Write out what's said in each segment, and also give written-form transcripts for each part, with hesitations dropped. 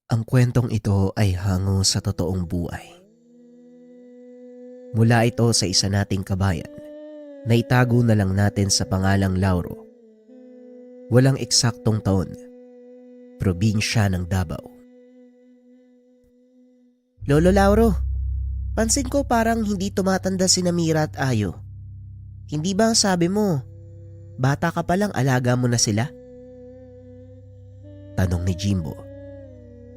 Ang kwentong ito ay hango sa totoong buhay. Mula ito sa isa nating kabayan na itago na lang natin sa pangalang Lauro. Walang eksaktong taon, probinsya ng Davao. Lolo Lauro, pansin ko parang hindi tumatanda si Namira at Ayo. Hindi ba ang sabi mo, bata ka palang alaga mo na sila? Tanong ni Jimbo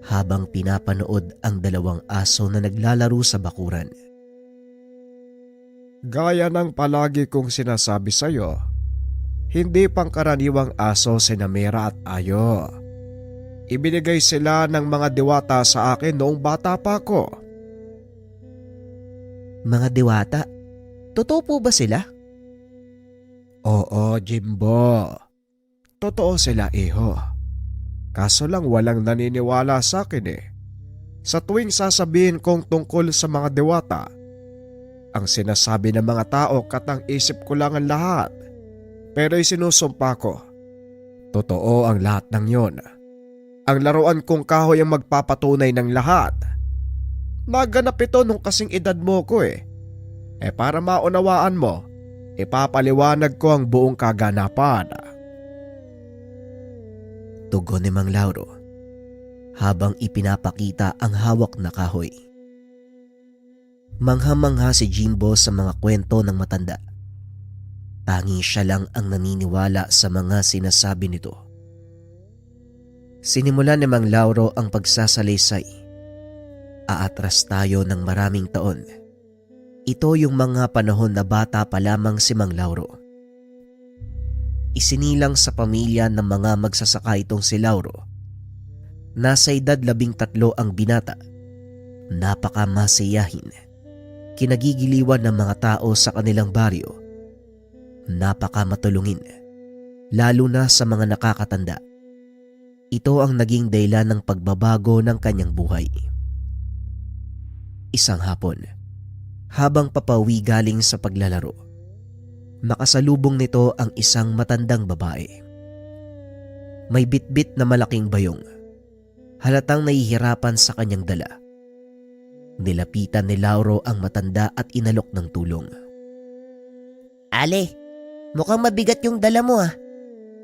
habang pinapanood ang dalawang aso na naglalaro sa bakuran. Gaya ng palagi kong sinasabi sa'yo, hindi pangkaraniwang aso si Namira at Ayo. Ibinigay sila ng mga diwata sa akin noong bata pa ako. Mga diwata? Totoo po ba sila? Oo, Jimbo. Totoo sila, iho. Kaso lang walang naniniwala sa akin eh. Sa tuwing sasabihin kong tungkol sa mga diwata, ang sinasabi ng mga tao katang isip ko lang ang lahat. Pero isinusumpa ko, totoo ang lahat ng yon. Ang laruan kong kahoy ang magpapatunay ng lahat. Naganap ito nung kasing edad mo ko eh. Para maunawaan mo, ipapaliwanag ko ang buong kaganapan. Tugon ni Mang Lauro habang ipinapakita ang hawak na kahoy. Mangha-mangha si Jimbo sa mga kwento ng matanda. Tanging siya lang ang naniniwala sa mga sinasabi nito. Sinimulan ni Mang Lauro ang pagsasalaysay. Aatras tayo ng maraming taon. Ito yung mga panahon na bata pa lamang si Mang Lauro. Isinilang sa pamilya ng mga magsasaka itong si Lauro. Nasa edad 13 ang binata. Napakamasiyahin. Kinagigiliwan ng mga tao sa kanilang baryo. Napakamatulungin, lalo na sa mga nakakatanda. Ito ang naging dahilan ng pagbabago ng kanyang buhay. Isang hapon, habang papauwi galing sa paglalaro, nakasalubong nito ang isang matandang babae. May bitbit na malaking bayong. Halatang nahihirapan sa kanyang dala. Nilapitan ni Lauro ang matanda at inalok ng tulong. Ale, mukhang mabigat yung dala mo ah.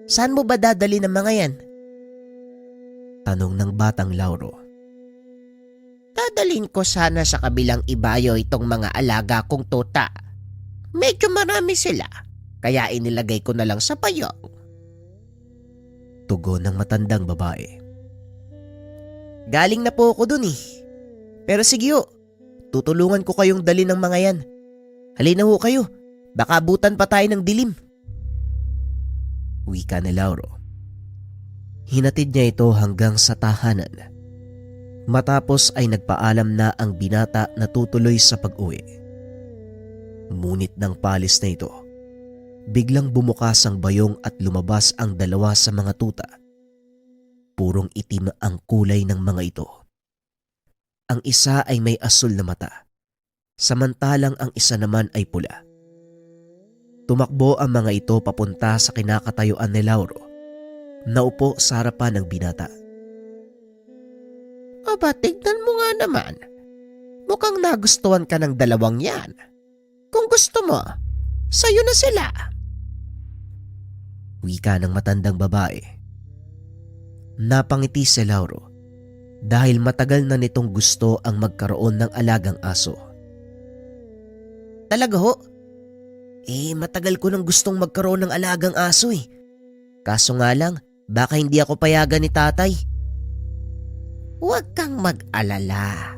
Saan mo ba dadali ng mga yan? Tanong ng batang Lauro. Dadalhin ko sana sa kabilang ibayo itong mga alaga kong tuta. Medyo marami sila, kaya inilagay ko na lang sa payong. Tugon ng matandang babae. Galing na po ako dun eh. Pero sige ho, tutulungan ko kayong dali ng mga yan. Halina ho kayo, baka abutan pa tayo ng dilim. Wika ni Lauro. Hinatid niya ito hanggang sa tahanan. Matapos ay nagpaalam na ang binata na tutuloy sa pag-uwi. Ngunit ng palis na ito, biglang bumukas ang bayong at lumabas ang dalawa sa mga tuta. Purong itim ang kulay ng mga ito. Ang isa ay may asul na mata, samantalang ang isa naman ay pula. Tumakbo ang mga ito papunta sa kinakatayuan ni Lauro. Naupo sa harapan ng binata. Aba, tignan mo nga naman. Mukhang nagustuhan ka ng dalawang yan. Kung gusto mo, sayo na sila. Wika ng matandang babae. Napangiti si Lauro dahil matagal na nitong gusto ang magkaroon ng alagang aso. Talaga ho? Matagal ko nang gustong magkaroon ng alagang aso eh. Kaso nga lang, baka hindi ako payagan ni tatay. Huwag kang mag-alala.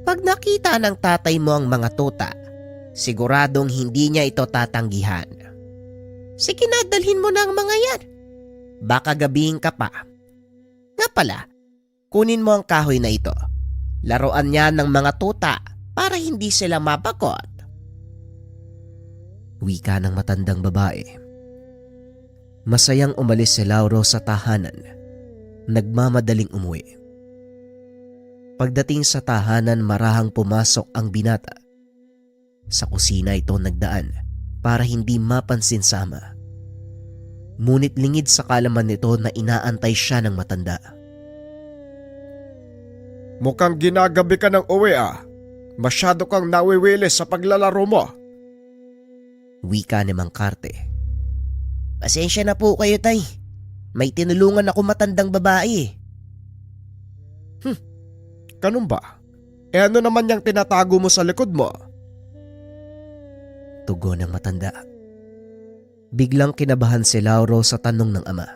Pag nakita ng tatay mo ang mga tuta, siguradong hindi niya ito tatanggihan. Sige na, dalhin mo na ang mga yan. Baka gabihin ka pa. Nga pala, kunin mo ang kahoy na ito. Laruan niya ng mga tuta para hindi sila mapakot. Wika ng matandang babae. Masayang umalis si Lauro sa tahanan. Nagmamadaling umuwi. Pagdating sa tahanan, marahang pumasok ang binata. Sa kusina ito nagdaan para hindi mapansin sa ama. Ngunit lingid sa kalaman nito na inaantay siya ng matanda. Mukhang ginagabi ka ng uwi ah. Masyado kang nawiwilis sa paglalaro mo. Wika ni Mang Karte. Pasensya na po kayo, tay. May tinulungan ako matandang babae. Ganun ba? Ano naman yung tinatago mo sa likod mo? Tugon ng matanda. Biglang kinabahan si Lauro sa tanong ng ama.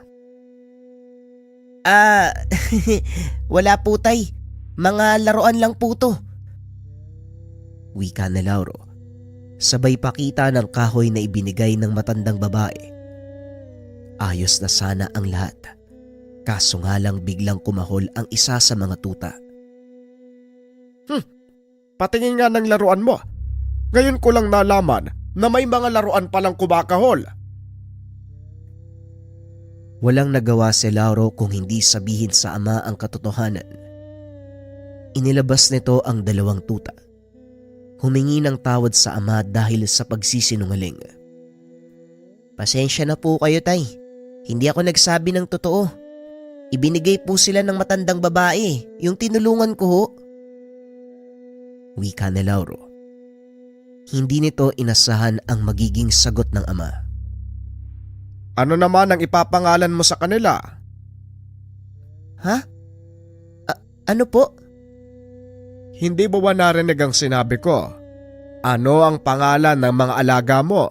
Wala po, tay. Mga laruan lang po to. Wika ni Lauro. Sabay pakita ng kahoy na ibinigay ng matandang babae. Ayos na sana ang lahat. Kaso nga lang biglang kumahol ang isa sa mga tuta. Patingin nga ng laruan mo. Ngayon ko lang nalaman na may mga laruan palang kumakahol. Walang nagawa si Lauro kung hindi sabihin sa ama ang katotohanan. Inilabas nito ang dalawang tuta. Humingi ng tawad sa ama dahil sa pagsisinungaling. Pasensya na po kayo, tay. Hindi ako nagsabi ng totoo. Ibinigay po sila ng matandang babae, yung tinulungan ko ho. Wika ni Lauro. Hindi nito inasahan ang magiging sagot ng ama. Ano naman ang ipapangalan mo sa kanila? Ha? Ano po? Hindi mo ba narinig ang sinabi ko? Ano ang pangalan ng mga alaga mo?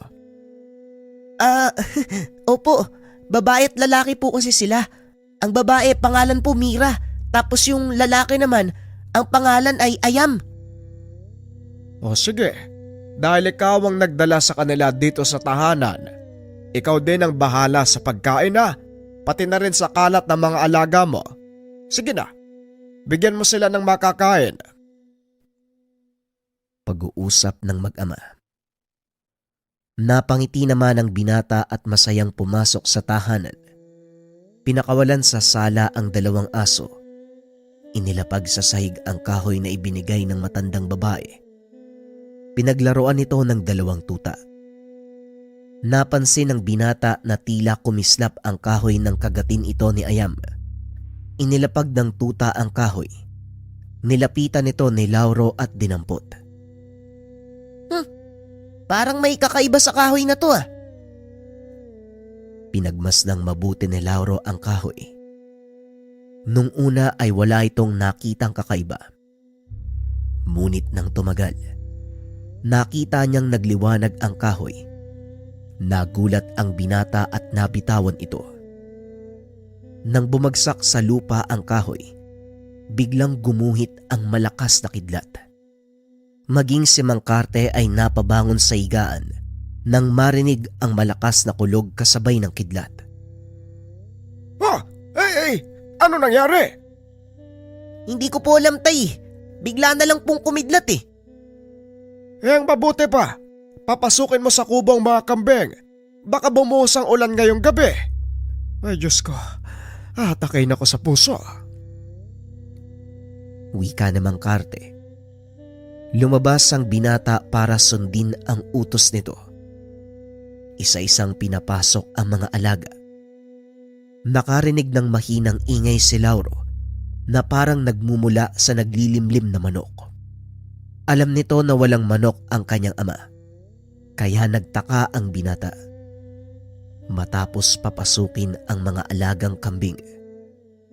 Opo. Babae at lalaki po kasi sila. Ang babae pangalan po Mira. Tapos yung lalaki naman, ang pangalan ay Ayam. O sige, dahil ikaw ang nagdala sa kanila dito sa tahanan, ikaw din ang bahala sa pagkain na, pati na rin sa kalat ng mga alaga mo. Sige na, bigyan mo sila ng makakain. Pag-uusap ng mag-ama. Napangiti naman ang binata at masayang pumasok sa tahanan. Pinakawalan sa sala ang dalawang aso. Inilapag sa sahig ang kahoy na ibinigay ng matandang babae. Pinaglaruan ito ng dalawang tuta. Napansin ng binata na tila kumislap ang kahoy ng kagatin ito ni Ayam. Inilapag ng tuta ang kahoy. Nilapitan ito ni Lauro at dinampot. Parang may kakaiba sa kahoy na to ah. Pinagmasdang mabuti ni Lauro ang kahoy. Nung una ay wala itong nakitang kakaiba. Ngunit nang tumagal, nakita niyang nagliwanag ang kahoy. Nagulat ang binata at nabitawan ito. Nang bumagsak sa lupa ang kahoy, biglang gumuhit ang malakas na kidlat. Maging si Mang Karte ay napabangon sa higaan nang marinig ang malakas na kulog kasabay ng kidlat. Hey! Ano nangyari? Hindi ko po alam, tay. Bigla na lang pong kumidlat eh. Ang mabuti pa, papasukin mo sa kubong mga kambing. Baka bumuhos ang ulan ngayong gabi. Ay Diyos ko, atakay na ko sa puso. Wika ni Mang Karte. Lumabas ang binata para sundin ang utos nito. Isa-isang pinapasok ang mga alaga. Nakarinig ng mahinang ingay si Lauro na parang nagmumula sa naglilimlim na manok. Alam nito na walang manok ang kanyang ama, kaya nagtaka ang binata. Matapos papasukin ang mga alagang kambing,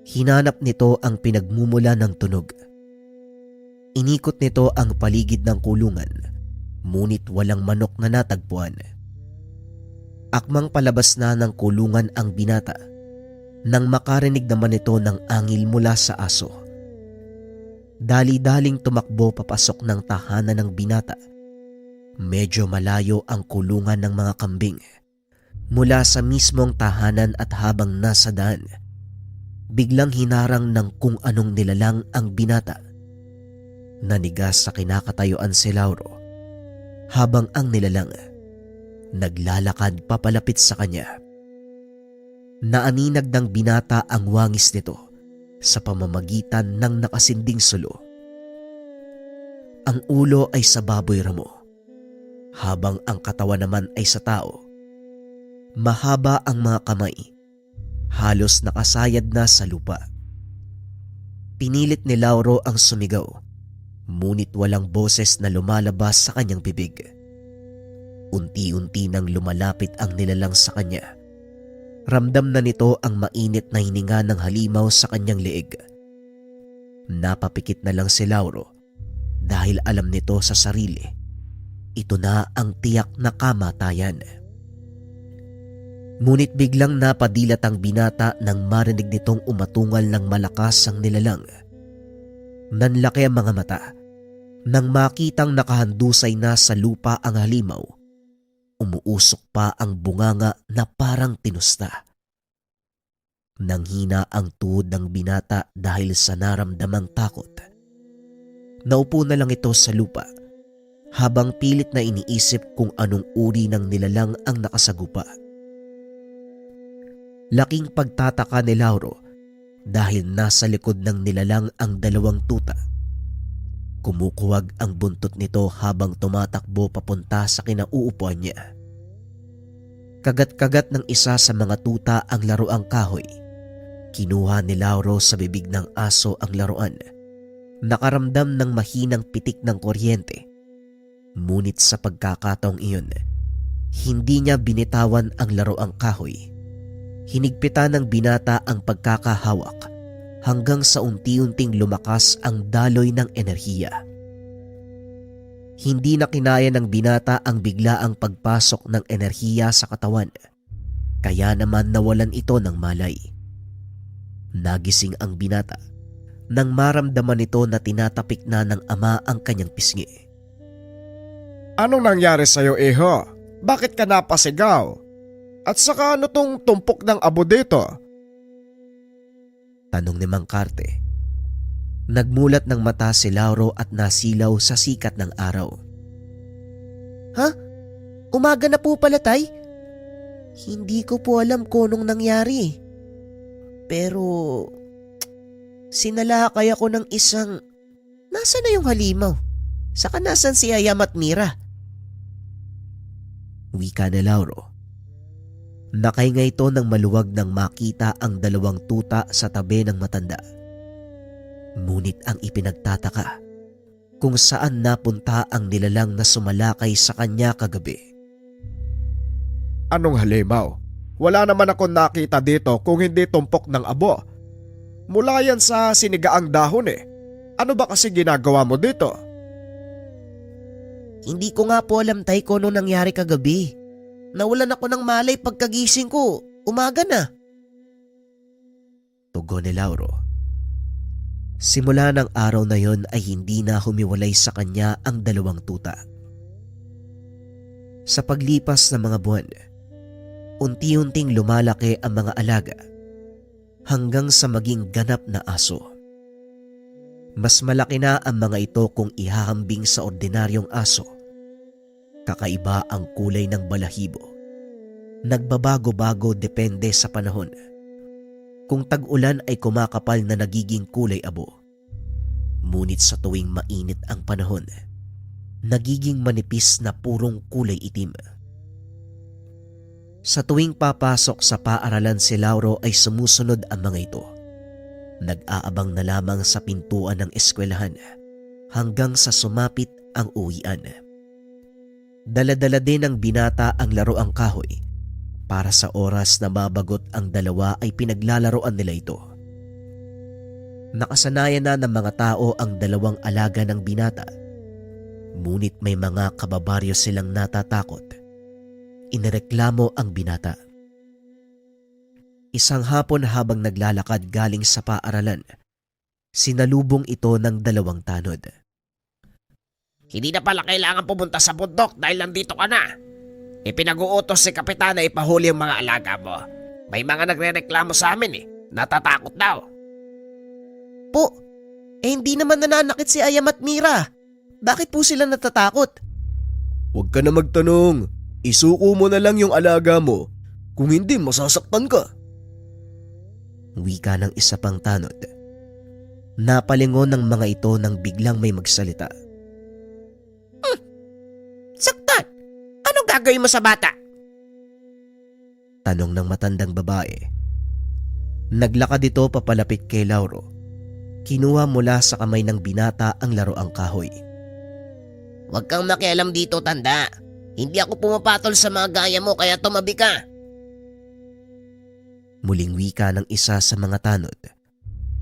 hinanap nito ang pinagmumula ng tunog. Inikot nito ang paligid ng kulungan, ngunit walang manok na natagpuan. Akmang palabas na ng kulungan ang binata nang makarinig naman ito ng angil mula sa aso. Dali-daling tumakbo papasok ng tahanan ng binata. Medyo malayo ang kulungan ng mga kambing. Mula sa mismong tahanan at habang nasa daan, biglang hinarang ng kung anong nilalang ang binata. Nanigas sa kinakatayuan si Lauro habang ang nilalang naglalakad papalapit sa kanya. Naaninag ng binata ang wangis nito sa pamamagitan ng nakasinding sulo. Ang ulo ay sa baboy ramo, habang ang katawan naman ay sa tao. Mahaba ang mga kamay, halos nakasayad na sa lupa. Pinilit ni Lauro ang sumigaw, ngunit walang boses na lumalabas sa kanyang bibig. Unti-unti nang lumalapit ang nilalang sa kanya. Ramdam na nito ang mainit na hininga ng halimaw sa kanyang leeg. Napapikit na lang si Lauro dahil alam nito sa sarili, ito na ang tiyak na kamatayan. Ngunit biglang napadilat ang binata nang marinig nitong umatungal ng malakas ang nilalang. Nanlaki ang mga mata nang makitang nakahandusay na sa lupa ang halimaw. Umuusok pa ang bunganga na parang tinusta. Nanghina ang tuhod ng binata dahil sa naramdamang takot. Naupo na lang ito sa lupa habang pilit na iniisip kung anong uri ng nilalang ang nakasagupa. Laking pagtataka ni Lauro dahil nasa likod ng nilalang ang dalawang tuta. Kumukuwag ang buntot nito habang tumatakbo papunta sa kinauupuan niya. Kagat-kagat ng isa sa mga tuta ang laruang kahoy. Kinuha ni Lauro sa bibig ng aso ang laruan. Nakaramdam ng mahinang pitik ng kuryente. Ngunit sa pagkakataong iyon, hindi niya binitawan ang laruang kahoy. Hinigpitan ng binata ang pagkakahawak hanggang sa unti-unting lumakas ang daloy ng enerhiya. Hindi na kinaya ng binata ang biglaang pagpasok ng enerhiya sa katawan, kaya naman nawalan ito ng malay. Nagising ang binata nang maramdaman nito na tinatapik na ng ama ang kanyang pisngi. Anong nangyari sa'yo, Iho? Bakit ka napasigaw? At saka ano tong tumpok ng abo dito? Tanong ni Mang Karte. Nagmulat ng mata si Lauro at nasilaw sa sikat ng araw. Ha? Umaga na po pala, tay? Hindi ko po alam kung anong nangyari. Pero sinalakay ako ng isang... Nasaan na yung halimaw? Saka nasan si Ayam at Mira? Wika ni Lauro. Nakahinga ito ng maluwag nang makita ang dalawang tuta sa tabi ng matanda. Ngunit ang ipinagtataka, kung saan napunta ang nilalang na sumalakay sa kanya kagabi. Anong halimaw? Wala naman akong nakita dito kung hindi tumpok ng abo. Mula yan sa sinigaang dahon eh. Ano ba kasi ginagawa mo dito? Hindi ko nga po alam, tay, kung ano nangyari kagabi. Nawalan ako ng malay pagkagising ko. Umaga na. Tugon ni Lauro. Simula ng araw na yon ay hindi na humiwalay sa kanya ang dalawang tuta. Sa paglipas ng mga buwan, unti-unting lumalaki ang mga alaga hanggang sa maging ganap na aso. Mas malaki na ang mga ito kung ihahambing sa ordinaryong aso. Kakaiba ang kulay ng balahibo. Nagbabago-bago depende sa panahon. Kung tag-ulan ay kumakapal na nagiging kulay abo. Ngunit sa tuwing mainit ang panahon, nagiging manipis na purong kulay itim. Sa tuwing papasok sa paaralan si Lauro ay sumusunod ang mga ito. Nag-aabang na lamang sa pintuan ng eskwelahan hanggang sa sumapit ang uwian. Dala-dala din ng binata ang laruang kahoy. Para sa oras na mabagot ang dalawa ay pinaglalaroan nila ito. Nakasanayan na ng mga tao ang dalawang alaga ng binata. Ngunit may mga kababaryo silang natatakot. Inireklamo ang binata. Isang hapon habang naglalakad galing sa paaralan, sinalubong ito ng dalawang tanod. Hindi na pala kailangan pumunta sa bundok dahil nandito ka na. Ipinag-uutos si Kapitan na ipahuli ang mga alaga mo. May mga nagre-reklamo sa amin eh. Natatakot daw. Po, hindi naman nananakit si Ayam at Mira. Bakit po sila natatakot? Huwag ka na magtanong. Isuko mo na lang yung alaga mo. Kung hindi, masasaktan ka. Wika ng isa pang tanod. Napalingon ng mga ito nang biglang may magsalita. Saktan! Anong gagawin mo sa bata? Tanong ng matandang babae. Naglakad ito papalapit kay Lauro. Kinuha mula sa kamay ng binata ang laroang kahoy. Huwag kang makialam dito, tanda. Hindi ako pumapatol sa mga gaya mo kaya tumabi ka. Muling wika ng isa sa mga tanod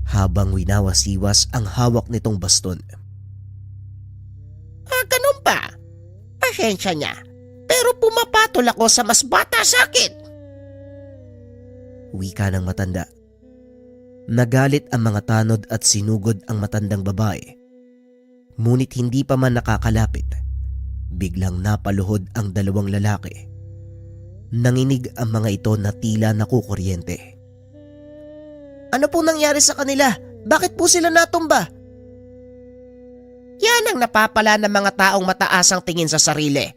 habang winawasiwas ang hawak nitong baston. Ganun ba? Pasensya niya. Pero pumapatol ako sa mas bata sa akin. Wika ng matanda. Nagalit ang mga tanod at sinugod ang matandang babae. Ngunit hindi pa man nakakalapit, biglang napaluhod ang dalawang lalaki. Nanginig ang mga ito na tila nakukuryente. Ano po nangyari sa kanila? Bakit po sila natumba? Yan ang napapala ng mga taong mataas ang tingin sa sarili.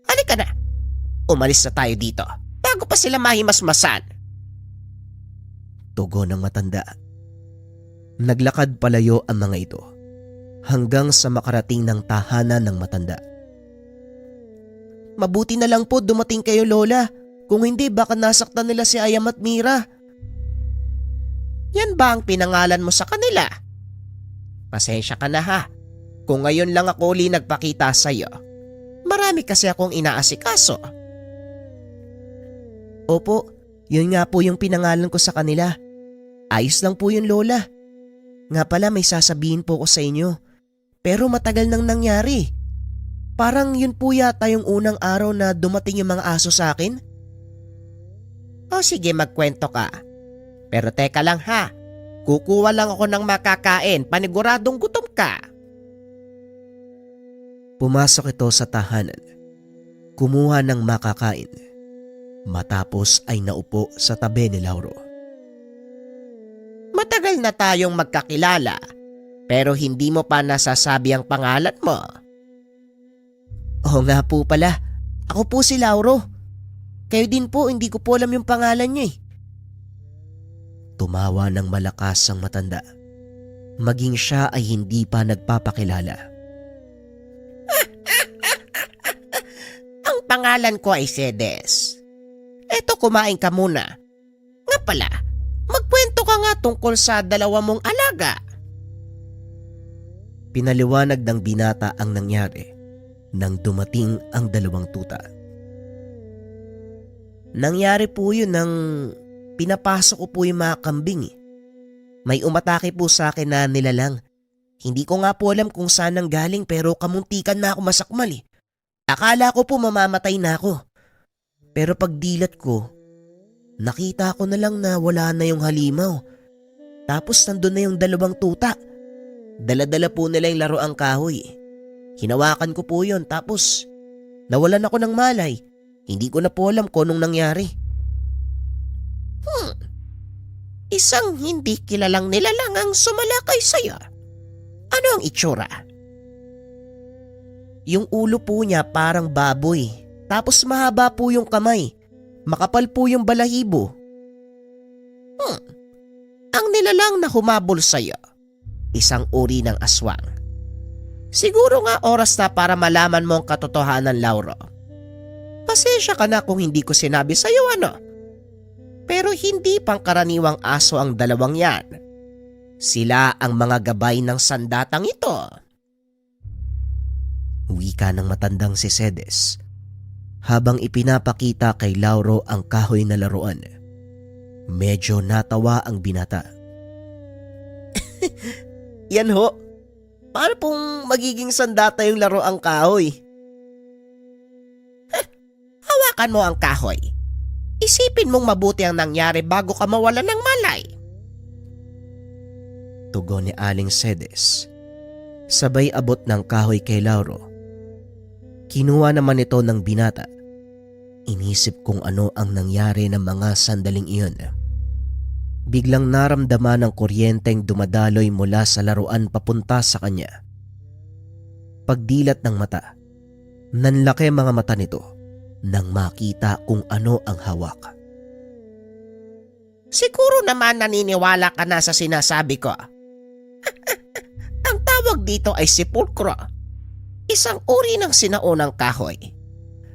Halika na. Umalis na tayo dito bago pa sila mahimasmasan. Tugon ng matanda. Naglakad palayo ang mga ito hanggang sa makarating ng tahanan ng matanda. Mabuti na lang po dumating kayo, Lola. Kung hindi, baka nasaktan nila si Ayam at Mira. Yan ba ang pinangalan mo sa kanila? Pasensya ka na ha. Kung ngayon lang ako uli nagpakita sa'yo. Marami kasi akong inaasikaso. Opo, yun nga po yung pinangalan ko sa kanila. Ayos lang po yun, Lola. Nga pala may sasabihin po ko sa inyo. Pero matagal nang nangyari. Parang yun po yata yung unang araw na dumating yung mga aso sa akin. O sige, magkwento ka. Pero teka lang ha. Kukuha lang ako ng makakain. Paniguradong gutom ka. Pumasok ito sa tahanan. Kumuha ng makakain. Matapos ay naupo sa tabi ni Lauro. Matagal na tayong magkakilala. Pero hindi mo pa nasasabi ang pangalan mo. Oo nga po pala. Ako po si Lauro. Kayo din po, hindi ko po alam yung pangalan niyo eh. Tumawa ng malakas ang matanda. Maging siya ay hindi pa nagpapakilala. Ang pangalan ko ay Sedes. Eto, kumain ka muna. Nga pala, magkwento ka nga tungkol sa dalawa mong alaga. Pinaliwanag ng binata ang nangyari nang dumating ang dalawang tuta. Nangyari po yun nang pinapasok ko po yung mga kambing eh. May umatake po sa akin na nilalang. Hindi ko nga po alam kung saan nang galing pero kamuntikan na ako masakmal eh. Akala ko po mamamatay na ako. Pero pagdilat ko, nakita ko na lang na wala na yung halimaw. Tapos nandun na yung dalawang tuta. Dala-dala po nila yung laroang kahoy. Hinawakan ko po yun tapos nawalan ako ng malay. Hindi ko na po alam kung anong nangyari. Isang hindi kilalang nilalang ang sumalakay sa'yo. Ano ang itsura? Yung ulo po niya parang baboy. Tapos mahaba po yung kamay. Makapal po yung balahibo. Ang nilalang na humabol sa'yo, isang uri ng aswang. Siguro nga oras na para malaman mo ang katotohanan, Lauro. Pasensya ka na kung hindi ko sinabi sa'yo ano. Pero hindi pangkaraniwang aso ang dalawang yan. Sila ang mga gabay ng sandatang ito. Wika ng matandang si Sedes habang ipinapakita kay Lauro ang kahoy na laruan. Medyo natawa ang binata. Yan ho. Paano pong magiging sandata yung laro ang kahoy? Hawakan mo ang kahoy. Isipin mong mabuti ang nangyari bago ka mawalan ng malay. Tugon ni Aling Sedes. Sabay abot ng kahoy kay Lauro. Kinuha naman ito ng binata. Inisip kung ano ang nangyari ng mga sandaling iyon. Biglang naramdaman ng kuryenteng dumadaloy mula sa laruan papunta sa kanya. Pagdilat ng mata, nanlaki mga mata nito nang makita kung ano ang hawak. Siguro naman naniniwala ka na sa sinasabi ko. Ang tawag dito ay sepulkro. Isang uri ng sinaunang kahoy.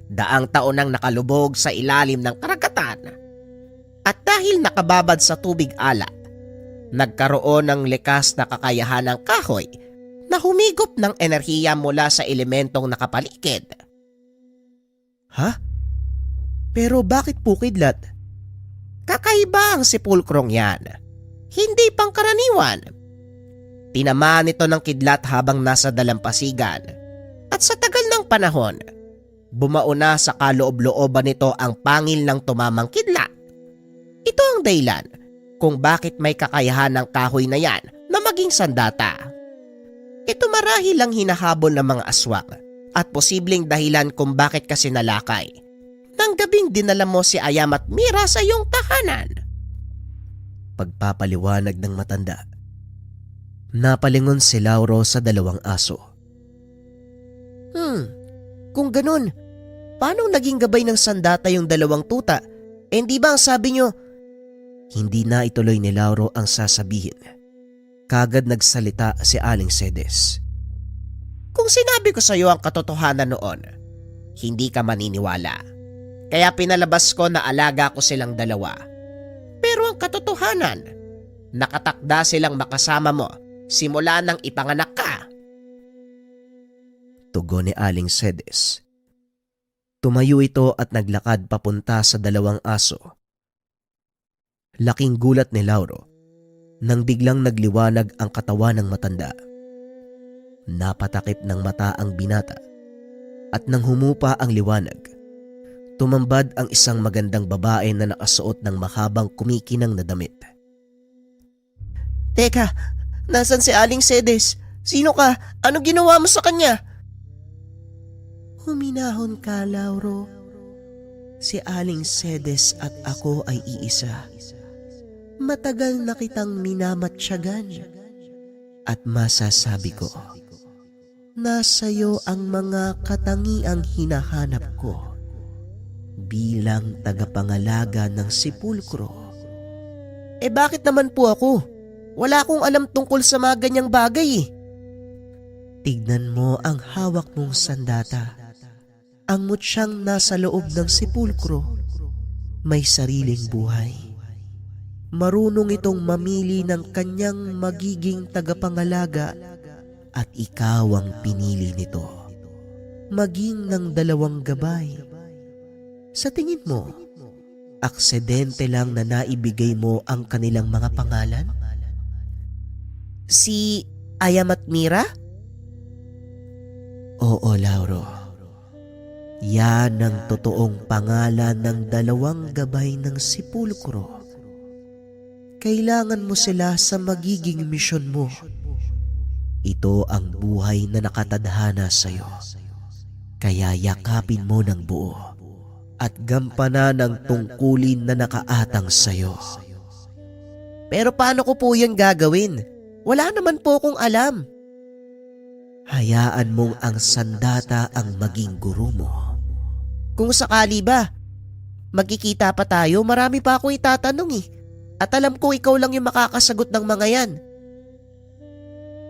Daang taon nang nakalubog sa ilalim ng karagatan. At dahil nakababad sa tubig ala, Nagkaroon ng likas na kakayahan ng kahoy na humigop ng enerhiya mula sa elementong nakapaligid. Ha? Pero bakit po kidlat? Kakaiba ang sepulkrong yan. Hindi pangkaraniwan. Tinamaan ito ng kidlat habang nasa dalampasigan. At sa tagal ng panahon, bumauna sa kaloob-looban nito ang pangil ng tumamang kidlat. Ito ang dahilan kung bakit may kakayahan ng kahoy na yan na maging sandata. Ito marahil ang hinahabol ng mga aswang at posibleng dahilan kung bakit kasi nalakay nang gabing dinala mo si Ayam at Mira sa iyong tahanan. Pagpapaliwanag ng matanda. Napalingon si Lauro sa dalawang aso. Kung ganun, paano naging gabay ng sandata yung dalawang tuta? Hindi ba ang sabi nyo? Hindi na ituloy ni Lauro ang sasabihin. Kagad nagsalita si Aling Cedes. Kung sinabi ko sa iyo ang katotohanan noon, hindi ka maniniwala. Kaya pinalabas ko na alaga ko silang dalawa. Pero ang katotohanan, nakatakda silang makasama mo simula nang ipanganak ka. Tugon ni Aling Cedes. Tumayo ito at naglakad papunta sa dalawang aso. Laking gulat ni Lauro nang biglang nagliwanag ang katawan ng matanda. Napatakip ng mata ang binata at nang humupa ang liwanag, tumambad ang isang magandang babae na nakasuot ng mahabang kumikinang na damit. Teka, nasan si Aling Cedes? Sino ka? Ano ginawa mo sa kanya? Huminahon ka, Lauro. Si Aling Cedes at ako ay iisa. Matagal na kitang minamatyagan. At masasabi ko, nasa iyo ang mga katangiang hinahanap ko bilang tagapangalaga ng sepulkro. Bakit naman po ako? Wala akong alam tungkol sa mga ganyang bagay. Tignan mo ang hawak mong sandata. Ang mutsyang nasa loob ng sepulkro may sariling buhay. Marunong itong mamili ng kanyang magiging tagapangalaga at ikaw ang pinili nito. Maging ng dalawang gabay. Sa tingin mo, aksidente lang na naibigay mo ang kanilang mga pangalan? Si Ayam at Mira? Oo, Lauro. Yan ang totoong pangalan ng dalawang gabay ng sepulkro. Kailangan mo sila sa magiging misyon mo. Ito ang buhay na nakatadhana sa iyo. Kaya yakapin mo ng buo at gampanan ang tungkulin na nakaatang sa iyo. Pero paano ko po yan gagawin? Wala naman po akong alam. Hayaan mong ang sandata ang maging guro mo. Kung sakali ba, magkikita pa tayo, marami pa akong itatanong eh. At alam ko ikaw lang yung makakasagot ng mga yan.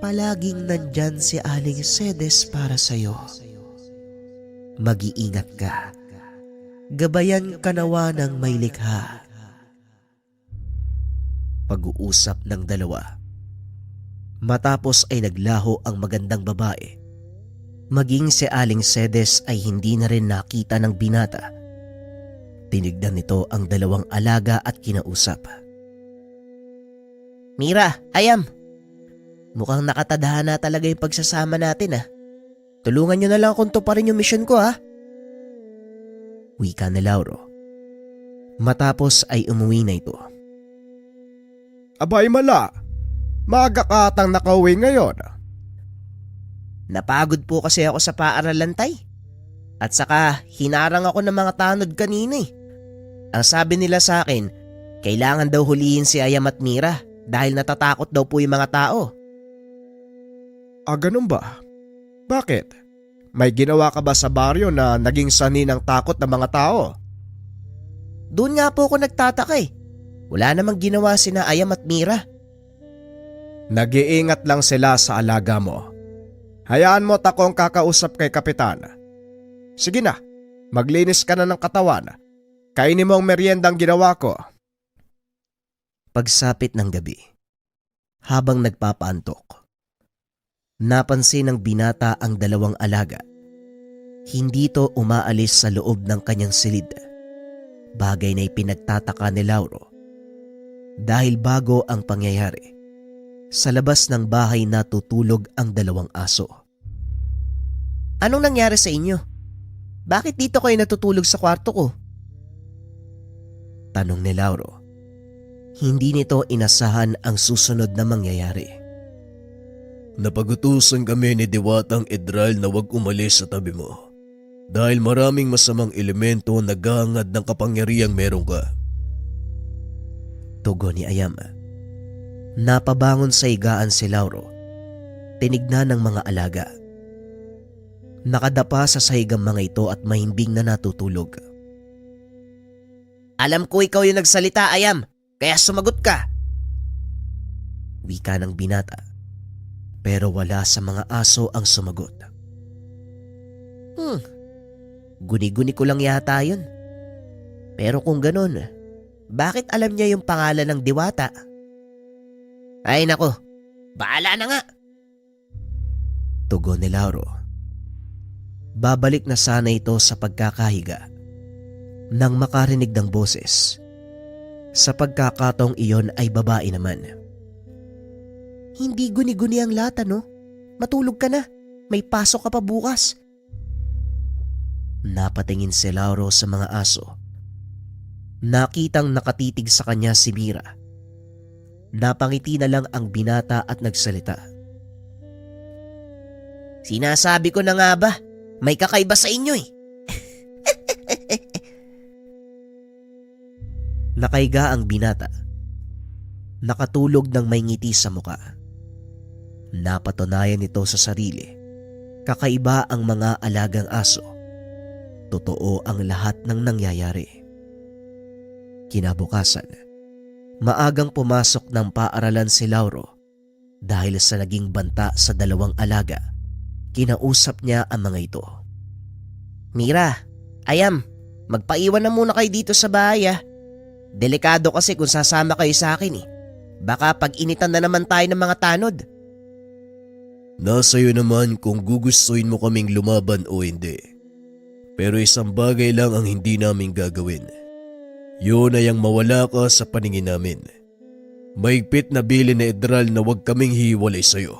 Palaging nandyan si Aling Cedes para sa'yo. Mag-iingat ka. Gabayan ka nawa ng may likha. Pag-uusap ng dalawa. Matapos ay naglaho ang magandang babae. Maging si Aling Cedes ay hindi na rin nakita ng binata. Tinignan nito ang dalawang alaga at kinausap. Mira, Ayam, mukhang nakatadhana talaga yung pagsasama natin ah. Tulungan nyo na lang kung tuparin yung mission ko ah. Wika ni Lauro. Matapos ay umuwi na ito. Abay mala, maaga ka atang nakauwi ngayon. Napagod po kasi ako sa paaralan, tay. At saka hinarang ako ng mga tanod kanina eh. Ang sabi nila sa akin, kailangan daw hulihin si Ayam at Mira dahil natatakot daw po yung mga tao. Ganun ba? Bakit? May ginawa ka ba sa baryo na naging sanhi ng takot ng mga tao? Doon nga po ako nagtataka eh. Wala namang ginawa sina Ayam at Mira. Nag-iingat lang sila sa alaga mo. Hayaan mo akong kakausap kay Kapitan. Sige na, maglinis ka na ng katawan. Kainin mo ang merienda ang ginawa ko. Pagsapit ng gabi, Habang nagpapaantok, napansin ng binata ang dalawang alaga. Hindi to umaalis sa loob ng kanyang silid. Bagay na ipinagtataka ni Lauro. Dahil bago ang pangyayari, sa labas ng bahay natutulog ang dalawang aso. Anong nangyari sa inyo? Bakit dito kayo natutulog sa kwarto ko? Tanong ni Lauro. Hindi nito inasahan ang susunod na mangyayari. Napagutusan kami ni Diwatang Edral na huwag umalis sa tabi mo. Dahil maraming masamang elemento naghahangad ng kapangyarihang meron ka. Tugon ni Ayam. Napabangon sa higaan si Lauro. Tinignan ng mga alaga. Nakadapa sa sahigang mga ito at mahimbing na natutulog. Alam ko ikaw yung nagsalita, Ayam, kaya sumagot ka. Wika ng binata. Pero wala sa mga aso ang sumagot. Guni-guni ko lang yata yun. Pero kung ganun, bakit alam niya yung pangalan ng diwata? Ay nako, bahala na nga. Tugon ni Lauro. Babalik na sana ito sa pagkakahiga nang makarinig ng boses. Sa pagkakataong iyon ay babae naman. Hindi guni-guni ang lata, no? Matulog ka na. May pasok ka pa bukas. Napatingin si Lauro sa mga aso. Nakitang nakatitig sa kanya si Mira. Napangiti na lang ang binata at nagsalita. Sinasabi ko na nga ba, may kakaiba sa inyo eh. Nakaiga ang binata. Nakatulog ng may ngiti sa muka. Napatunayan nito sa sarili. Kakaiba ang mga alagang aso. Totoo ang lahat ng nangyayari. Kinabukasan, maagang pumasok ng paaralan si Lauro dahil sa naging banta sa dalawang alaga. Kinausap niya ang mga ito. Mira, Ayam, magpaiwan na muna kayo dito sa bahay ah. Delikado kasi kung sasama kayo sa akin eh. Baka pag initan na naman tayo ng mga tanod. Nasa iyo naman kung gugustuhin mo kaming lumaban o hindi. Pero isang bagay lang ang hindi namin gagawin. Yun ay ang mawala ka sa paningin namin. Mahigpit na bilin na Edral na huwag kaming hiwalay sa'yo.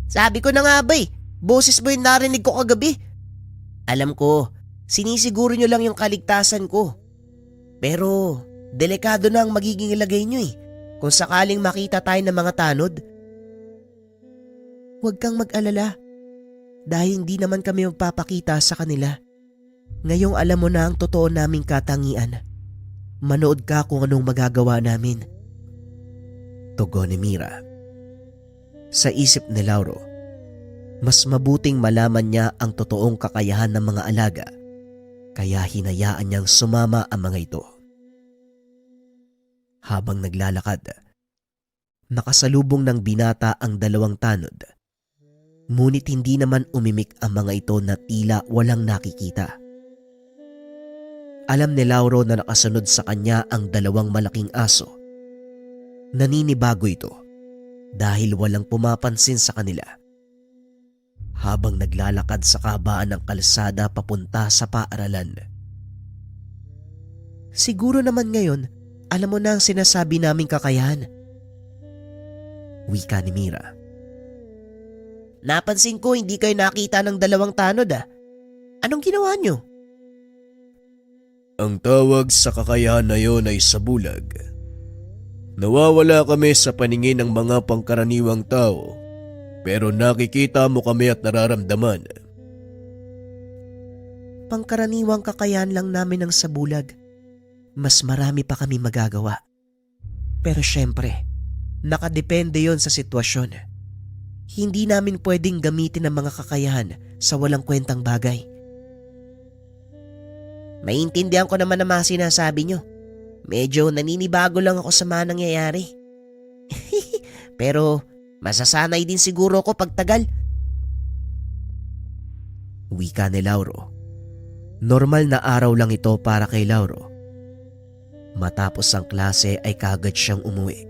Sabi ko na nga ba eh, boses mo yung narinig ko kagabi. Alam ko, sinisiguro nyo lang yung kaligtasan ko. Pero delikado na ang magiging ilagay nyo eh, kung sakaling makita tayo ng mga tanod. Huwag kang mag-alala. Dahil hindi naman kami magpapakita sa kanila. Ngayong alam mo na ang totoo naming katangian. Manood ka kung anong magagawa namin. Tugon ni Mira. Sa isip ni Lauro, mas mabuting malaman niya ang totoong kakayahan ng mga alaga, kaya hinayaan niyang sumama ang mga ito. Habang naglalakad, nakasalubong ng binata ang dalawang tanod. Ngunit hindi naman umimik ang mga ito na tila walang nakikita. Alam ni Lauro na nakasunod sa kanya ang dalawang malaking aso. Naninibago ito dahil walang pumapansin sa kanila. Habang naglalakad sa kabaan ng kalsada papunta sa paaralan. Siguro naman ngayon, alam mo na ang sinasabi naming kakayahan. Wika ni Mira. Napansin ko hindi kayo nakita ng dalawang tanod ah. Anong ginawa nyo? Ang tawag sa kakayahan na yon ay sabulag. Nawawala kami sa paningin ng mga pangkaraniwang tao, pero nakikita mo kami at nararamdaman. Pangkaraniwang kakayahan lang namin ng sabulag. Mas marami pa kami magagawa. Pero syempre, nakadepende yon sa sitwasyon. Hindi namin pwedeng gamitin ang mga kakayahan sa walang kwentang bagay. Maintindihan ko naman ang mga sinasabi nyo. Medyo naninibago lang ako sa mga nangyayari. Pero masasanay din siguro ako pagtagal. Wika ni Lauro. Normal na araw lang ito para kay Lauro. Matapos ang klase ay kaagad siyang umuwi.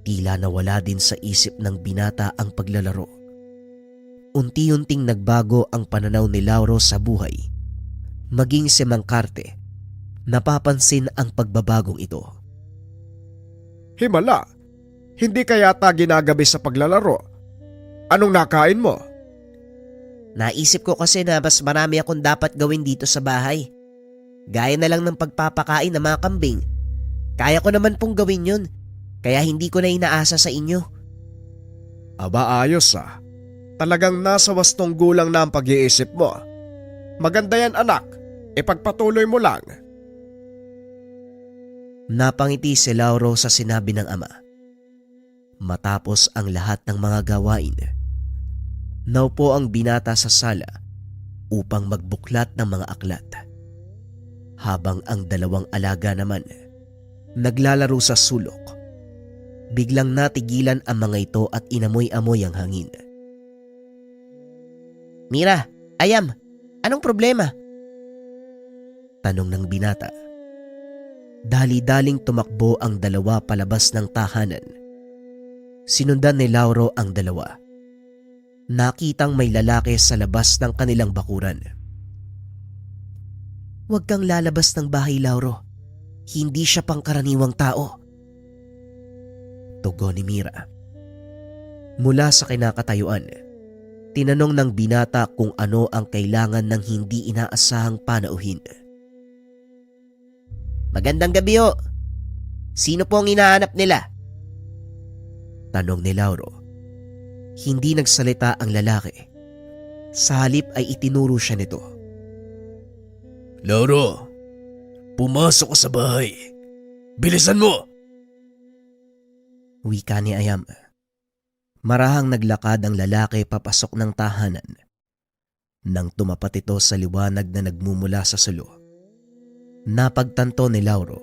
Tila nawala din sa isip ng binata ang paglalaro. Unti-unting nagbago ang pananaw ni Lauro sa buhay. Maging si Mang Karte, napapansin ang pagbabagong ito. Himala, hindi ka yata ginagabi sa paglalaro. Anong nakain mo? Naisip ko kasi na mas marami akong dapat gawin dito sa bahay. Gaya na lang ng pagpapakain ng mga kambing. Kaya ko naman pong gawin yun, kaya hindi ko na inaasa sa inyo. Aba ayos ah. Talagang nasa wastong gulang na ang pag-iisip mo. Maganda yan anak, ipagpatuloy mo lang. Napangiti si Lauro sa sinabi ng ama. Matapos ang lahat ng mga gawain, naupo ang binata sa sala upang magbuklat ng mga aklat. Habang ang dalawang alaga naman naglalaro sa sulok. Biglang natigilan ang mga ito at inamoy-amoy ang hangin. Mira, Ayam, anong problema? Tanong ng binata. Dali-daling tumakbo ang dalawa palabas ng tahanan. Sinundan ni Lauro ang dalawa. Nakitang may lalaki sa labas ng kanilang bakuran. Huwag kang lalabas ng bahay, Lauro. Hindi siya pangkaraniwang tao. Tugon ni Mira. Mula sa kinakatayuan, tinanong ng binata kung ano ang kailangan ng hindi inaasahang panauhin. Magandang gabi ho. Sino po ang hinahanap nila? Tanong ni Lauro. Hindi nagsalita ang lalaki. Sa halip ay itinuro siya nito. Lauro, pumasok ka sa bahay. Bilisan mo! Wika ni Ayam. Marahang naglakad ang lalaki papasok ng tahanan. Nang tumapat ito sa liwanag na nagmumula sa sulo, napagtanto ni Lauro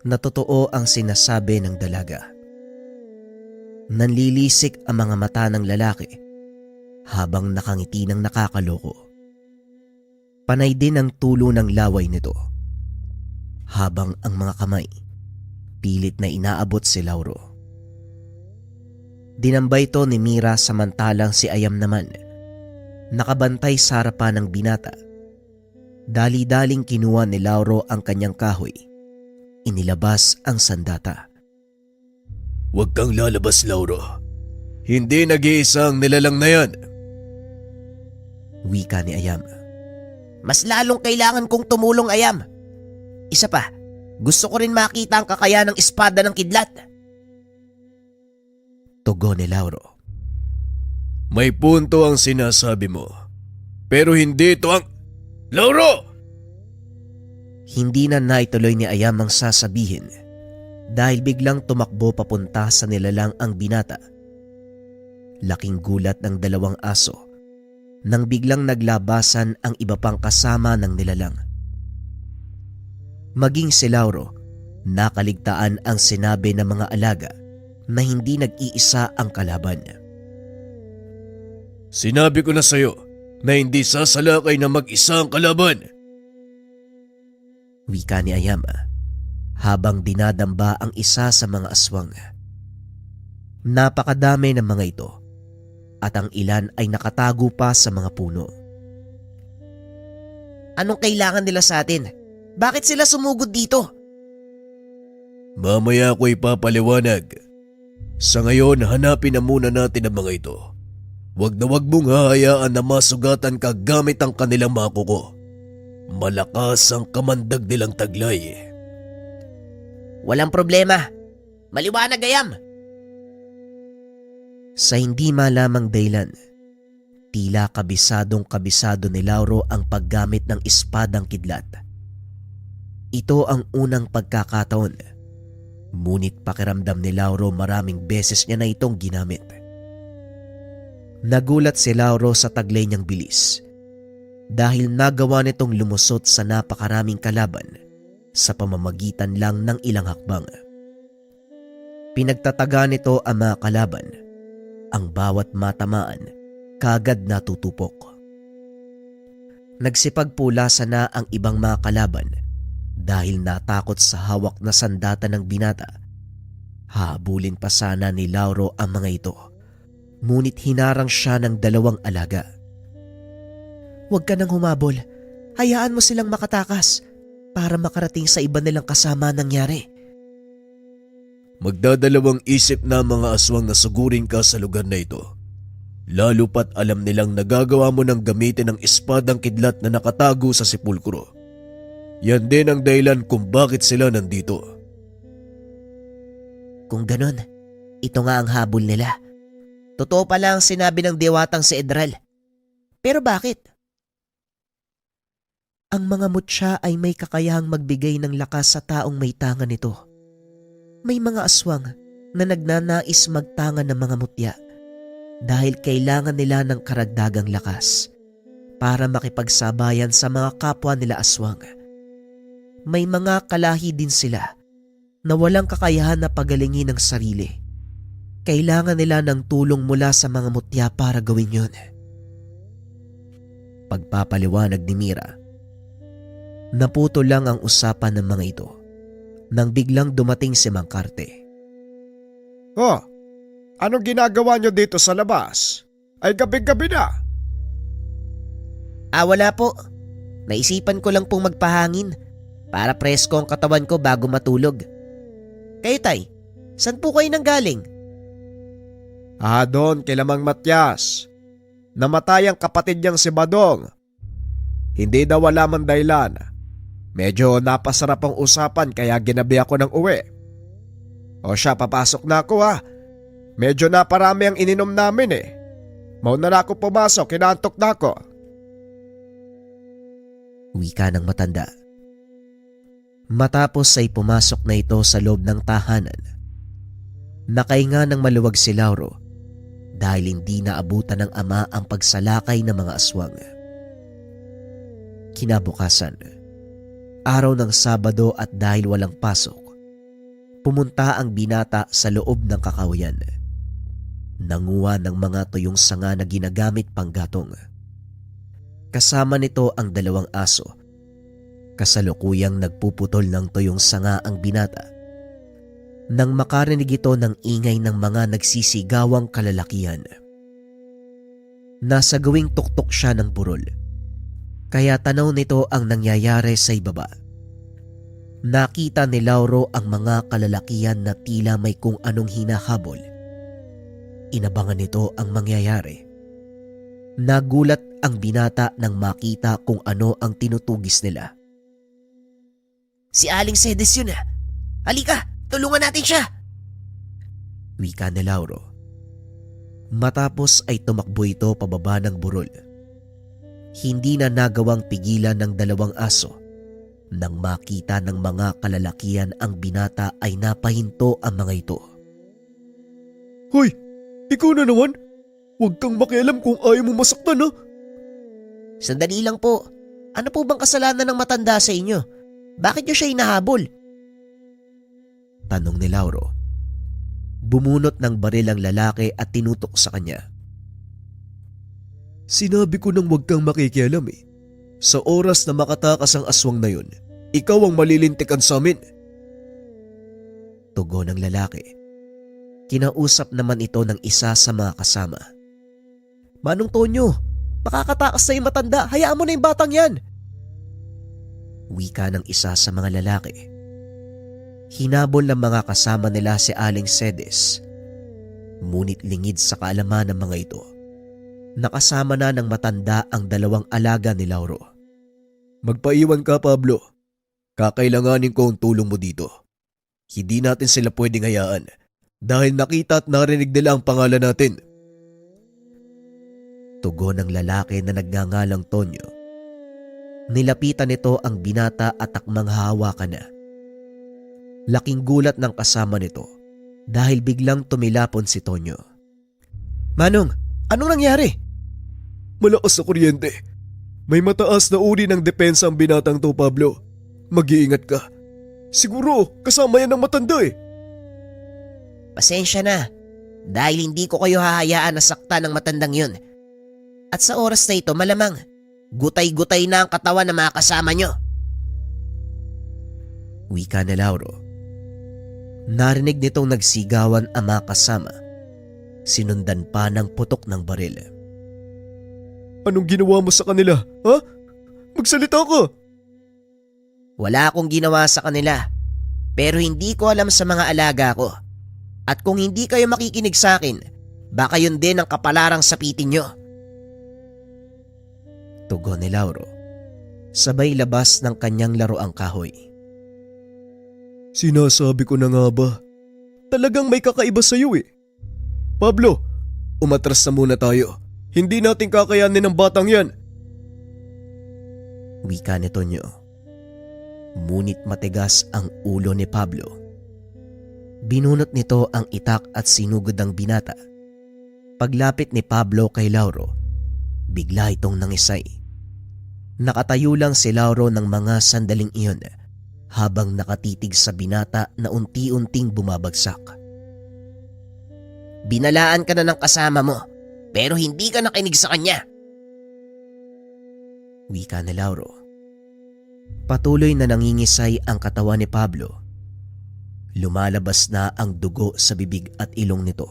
na totoo ang sinasabi ng dalaga. Nanlilisik ang mga mata ng lalaki habang nakangiti ng nakakaloko. Panay din ang tulo ng laway nito. Habang ang mga kamay pilit na inaabot si Lauro. Dinambay ito ni Mira samantalang si Ayam naman nakabantay sa harapan ng binata. Dali-daling kinuha ni Lauro ang kanyang kahoy. Inilabas ang sandata. Huwag kang lalabas, Lauro. Hindi nag-iisang nilalang na yan. Wika ni Ayam. Mas lalong kailangan kong tumulong, Ayam. Isa pa, gusto ko rin makita ang kakayahan ng espada ng kidlat. Tugon ni Lauro. May punto ang sinasabi mo. Pero hindi ito ang... Lauro! Hindi na naituloy ni Ayam ang sasabihin dahil biglang tumakbo papunta sa nilalang ang binata. Laking gulat ng dalawang aso nang biglang naglabasan ang iba pang kasama ng nilalang. Maging si Lauro, nakaligtaan ang sinabi ng mga alaga na hindi nag-iisa ang kalaban. Sinabi ko na sa'yo na hindi sasalakay na mag-isa ang kalaban. Wika ni Ayam habang dinadamba ang isa sa mga aswang. Napakadami ng mga ito at ang ilan ay nakatago pa sa mga puno. Anong kailangan nila sa atin? Bakit sila sumugod dito? Mamaya ko ipapaliwanag. Sa ngayon, hanapin na muna natin ang mga ito. Huwag na huwag mong hahayaan na masugatan ka gamit ang kanilang mga kuko. Malakas ang kamandag nilang taglay. Walang problema. Maliwanag, Ayam. Sa hindi malamang dahilan, tila kabisadong-kabisado ni Lauro ang paggamit ng espadang kidlat. Ito ang unang pagkakataon, ngunit pakiramdam ni Lauro maraming beses niya na itong ginamit. Nagulat si Lauro sa taglay niyang bilis dahil nagawa nitong lumusot sa napakaraming kalaban sa pamamagitan lang ng ilang hakbang. Pinagtataga nito ang mga kalaban. Ang bawat matamaan, kagad natutupok. Nagsipagpulasa na ang ibang mga kalaban Dahil natakot sa hawak na sandata ng binata, habulin pa sana ni Lauro ang mga ito. Ngunit hinarang siya ng dalawang alaga. "Huwag ka nang humabol. Hayaan mo silang makatakas para makarating sa iba nilang kasama nangyari." Magdadalawang isip na mga aswang na sugurin ka sa lugar na ito. Lalo pat alam nilang nagagawa mo ng gamitin ang espadang kidlat na nakatago sa sepulkro. Yan din ang dahilan kung bakit sila nandito. Kung ganon, ito nga ang habol nila. Totoo pala ang sinabi ng diwatang si Edral. Pero bakit? Ang mga mutya ay may kakayahang magbigay ng lakas sa taong may tangan nito. May mga aswang na nagnanais magtangan ng mga mutya dahil kailangan nila ng karagdagang lakas para makipagsabayan sa mga kapwa nila aswang. May mga kalahi din sila na walang kakayahan na pagalingin ang sarili. Kailangan nila ng tulong mula sa mga mutya para gawin yun. Pagpapaliwanag ni Mira, naputo lang ang usapan ng mga ito nang biglang dumating si Mang Karte. Oh, anong ginagawa nyo dito sa labas? Ay gabi-gabi na. Wala po. Naisipan ko lang pong magpahangin para presko ang katawan ko bago matulog. Kayo tay, saan po kayo nanggaling? Doon kila Mang Matyas. Namatay ang kapatid niyang si Badong. Hindi daw wala man dahilan. Medyo napasarap ang usapan kaya ginabi ako ng uwi. O siya, papasok na ako ha. Medyo naparami ang ininom namin eh. Mauna na ako pumasok, kinaantok na ako. Wika ng matanda. Matapos ay pumasok na ito sa loob ng tahanan. Nakahinga ng maluwag si Lauro dahil hindi naabutan ng ama ang pagsalakay ng mga aswang. Kinabukasan, araw ng Sabado at dahil walang pasok, pumunta ang binata sa loob ng kakawayan. Nanguha ng mga tuyong sanga na ginagamit panggatong. Kasama nito ang dalawang aso. Kasalukuyang nagpuputol ng tuyong sanga ang binata nang makarinig ito ng ingay ng mga nagsisigawang kalalakihan. Nasa gawing tuktok siya ng burol, kaya tanaw nito ang nangyayari sa ibaba. Nakita ni Lauro ang mga kalalakihan na tila may kung anong hinahabol. Inabangan nito ang mangyayari. Nagulat ang binata nang makita kung ano ang tinutugis nila. "Si Aling Sedes yun ah! Halika, tulungan natin siya!" Wika ni Lauro. Matapos ay tumakbo ito pababa ng burol. Hindi na nagawang pigilan ng dalawang aso. Nang makita ng mga kalalakihan ang binata ay napahinto ang mga ito. Hoy, ikaw na naman. Huwag kang makialam kung ayaw mo masaktan ha. Sandali lang po. Ano po bang kasalanan ng matanda sa inyo? Bakit niyo siya hinahabol? Tanong ni Lauro. Bumunot ng baril ang lalaki at tinutok sa kanya. Sinabi ko nang huwag kang makikialam eh. Sa oras na makatakas ang aswang na yun, ikaw ang malilintikan sa amin. Tugon ng lalaki. Kinausap naman ito ng isa sa mga kasama. "Manong Tonyo, makakatakas na yung matanda. Hayaan mo na yung batang yan." Wika ng isa sa mga lalaki. Hinabol ng mga kasama nila si Aling Sedes. Ngunit lingid sa kaalaman ng mga ito, nakasama na ng matanda ang dalawang alaga ni Lauro. Magpaiwan ka, Pablo. Kakailanganin ko ang tulong mo dito. Hindi natin sila pwedeng hayaan dahil nakita at narinig nila ang pangalan natin. Tugon ng lalaki na nagngangalang Tonyo. Nilapitan nito ang binata at takmang hahawakan na. Laking gulat ng kasama nito dahil biglang tumilapon si Tonyo. "Manong, anong nangyari?" Malakas na kuryente. May mataas na uri ng depensa ang binatang to, Pablo. Mag-iingat ka. Siguro kasama yan ng matanda eh. "Pasensya na dahil hindi ko kayo hahayaan na saktan ng matandang yun. At sa oras na ito malamang gutay-gutay na ang katawan ng mga kasama nyo." Wika ni Lauro. Narinig nitong nagsigawan ang mga kasama. Sinundan pa ng putok ng baril. Anong ginawa mo sa kanila? Ha? Magsalita ka! Wala akong ginawa sa kanila, pero hindi ko alam sa mga alaga ko. At kung hindi kayo makikinig sa akin, baka yun din ang kapalarang sapitin nyo. Tugon ni Lauro, sabay labas ng kanyang laruang kahoy. Sinasabi ko na nga ba? Talagang may kakaiba sa'yo eh. Pablo, umatras na muna tayo. Hindi natin kakayanin ng batang yan. Wika ni Tonyo. Ngunit matigas ang ulo ni Pablo. Binunot nito ang itak at sinugod ang binata. Paglapit ni Pablo kay Lauro, bigla itong nangisay. Nakatayo lang si Lauro ng mga sandaling iyon habang nakatitig sa binata na unti-unting bumabagsak. Binalaan ka na ng kasama mo, pero hindi ka nakinig sa kanya. Wika ni Lauro. Patuloy na nangingisay ang katawan ni Pablo. Lumalabas na ang dugo sa bibig at ilong nito.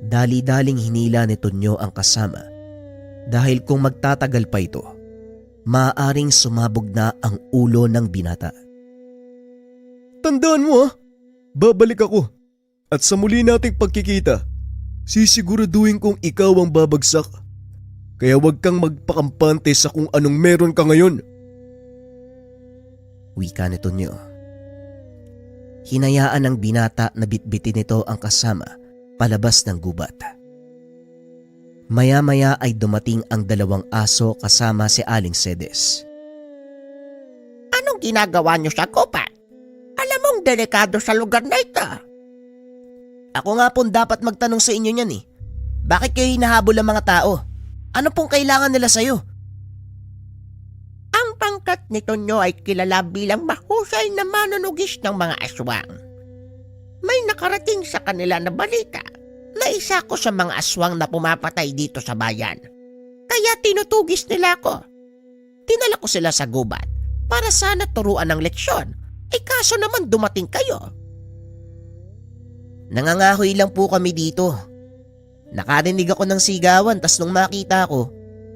Dali-daling hinila ni Tonyo ang kasama dahil kung magtatagal pa ito, maaaring sumabog na ang ulo ng binata. Tandaan mo babalik ako at sa muli nating pagkikita, sisiguraduhin kong ikaw ang babagsak. Kaya huwag kang magpakampante sa kung anong meron ka ngayon. Wika ni Tonyo. Hinayaan ng binata na bitbitin nito ang kasama palabas ng gubat. Maya-maya ay dumating ang dalawang aso kasama si Aling Sedes. Anong ginagawa niyo sa gubat? Alam mong delikado sa lugar na ito. Ako nga pong dapat magtanong sa inyo niyan eh. Bakit kayo hinahabol ang mga tao? Ano pong kailangan nila sa'yo? Ang pangkat ni Tonyo ay kilala bilang mahusay na manunugis ng mga aswang. May nakarating sa kanila na balita na isa ko sa mga aswang na pumapatay dito sa bayan. Kaya tinutugis nila ako. Dinala ko sila sa gubat para sana turuan ng leksyon. Kaso naman dumating kayo. Nangangahoy lang po kami dito. Nakarinig ako ng sigawan tas nung makita ko,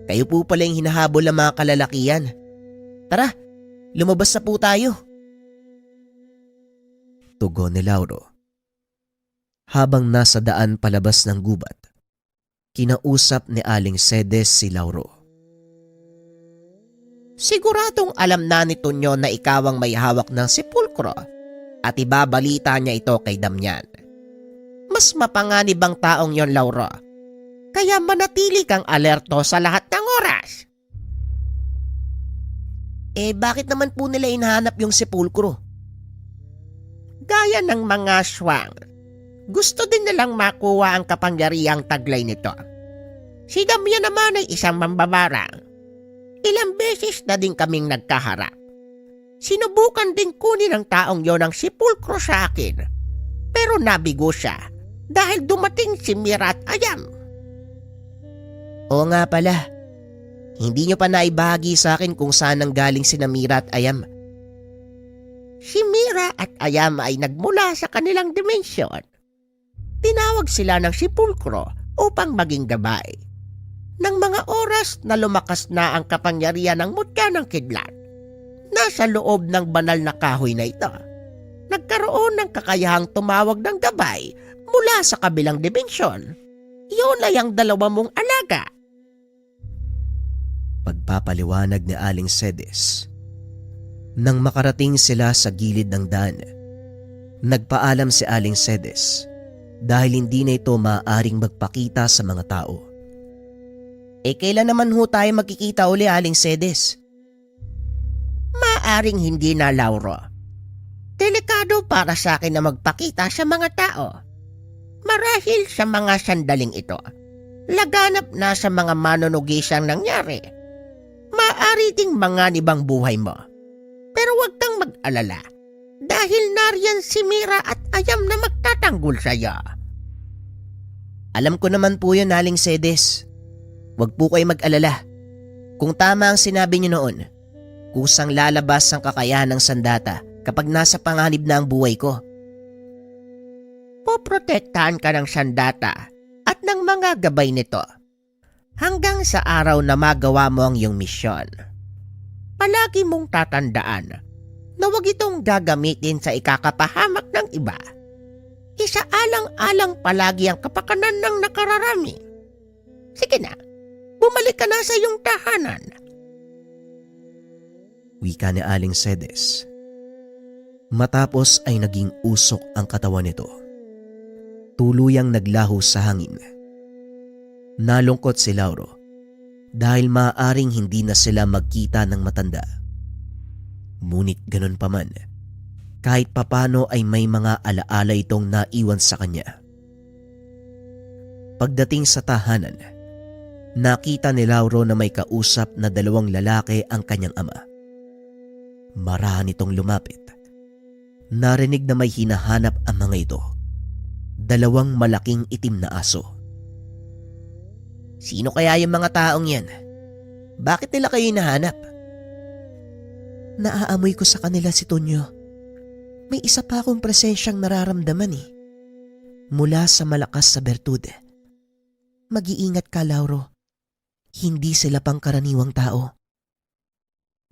kayo po pala yung hinahabol ng mga kalalakihan. Tara, lumabas na po tayo. Tugon ni Lauro. Habang nasa daan palabas ng gubat, kinausap ni Aling Sedes si Lauro. Siguradong alam na ni Tonyo na ikaw ang may hawak ng sepulkro at ibabalita niya ito kay Damian. Mas mapanganib ang taong yon, Lauro. Kaya manatili kang alerto sa lahat ng oras. Bakit naman po nila inahanap yung sepulkro? Gaya ng mga aswang, gusto din nilang makuha ang kapangyarihang taglay nito. Si Damian naman ay isang mambabarang. Ilang beses na din kaming nagkaharap. Sinubukan din kunin ng taong yon ang sepulkro sa akin. Pero nabigo siya dahil dumating si Mira at Ayam. Oo nga pala. Hindi nyo pa naibahagi sa akin kung saan nanggaling si Mira at Ayam. Si Mira at Ayam ay nagmula sa kanilang dimensyon. Tinawag sila ng sepulkro upang maging gabay. Nang mga oras na lumakas na ang kapangyarihan ng mutya ng kidlat, nasa loob ng banal na kahoy na ito, nagkaroon ng kakayahang tumawag ng gabay mula sa kabilang dimensyon. Iyon ay ang dalawa mong alaga. Pagpapaliwanag ni Aling Sedes. Nang makarating sila sa gilid ng daan, nagpaalam si Aling Sedes dahil hindi na ito maaaring magpakita sa mga tao. Kailan naman ho tayo magkikita uli, Aling Sedes? Maaring hindi na, Lauro. Delikado para sa akin na magpakita sa mga tao. Marahil sa mga sandaling ito, laganap na sa mga manunugisang nangyari. Maaari ding manganib ang buhay mo. Pero huwag kang mag-alala dahil nariyan si Mira at Ayam na magtatanggol sa iyo. Alam ko naman po yun, Aling Sedes. Huwag po kayo mag-alala. Kung tama ang sinabi niyo noon, kusang lalabas ang kakayahan ng sandata kapag nasa panganib na ang buhay ko. Poprotektahan ka ng sandata at ng mga gabay nito hanggang sa araw na magawa mo ang iyong misyon. Palagi mong tatandaan na huwag itong gagamitin sa ikakapahamak ng iba. Isaalang-alang palagi ang kapakanan ng nakararami. Sige na, bumalik ka na sa iyong tahanan. Wika ni Aling Cedes. Matapos ay naging usok ang katawan nito. Tuluyang naglaho sa hangin. Nalungkot si Lauro dahil maaaring hindi na sila magkita ng matanda. Ngunit ganun pa man, kahit papano ay may mga alaala itong naiwan sa kanya. Pagdating sa tahanan, nakita ni Lauro na may kausap na 2 lalaki ang kanyang ama. Marahan itong lumapit. Narinig na may hinahanap ang mga ito. 2 malaking itim na aso. Sino kaya yung mga taong yan? Bakit nila kayo hinahanap? Naaamoy ko sa kanila si Tonyo. May isa pa akong presensyang nararamdaman eh. Mula sa malakas sa bertude. Mag-iingat ka, Lauro. Hindi sila pangkaraniwang tao.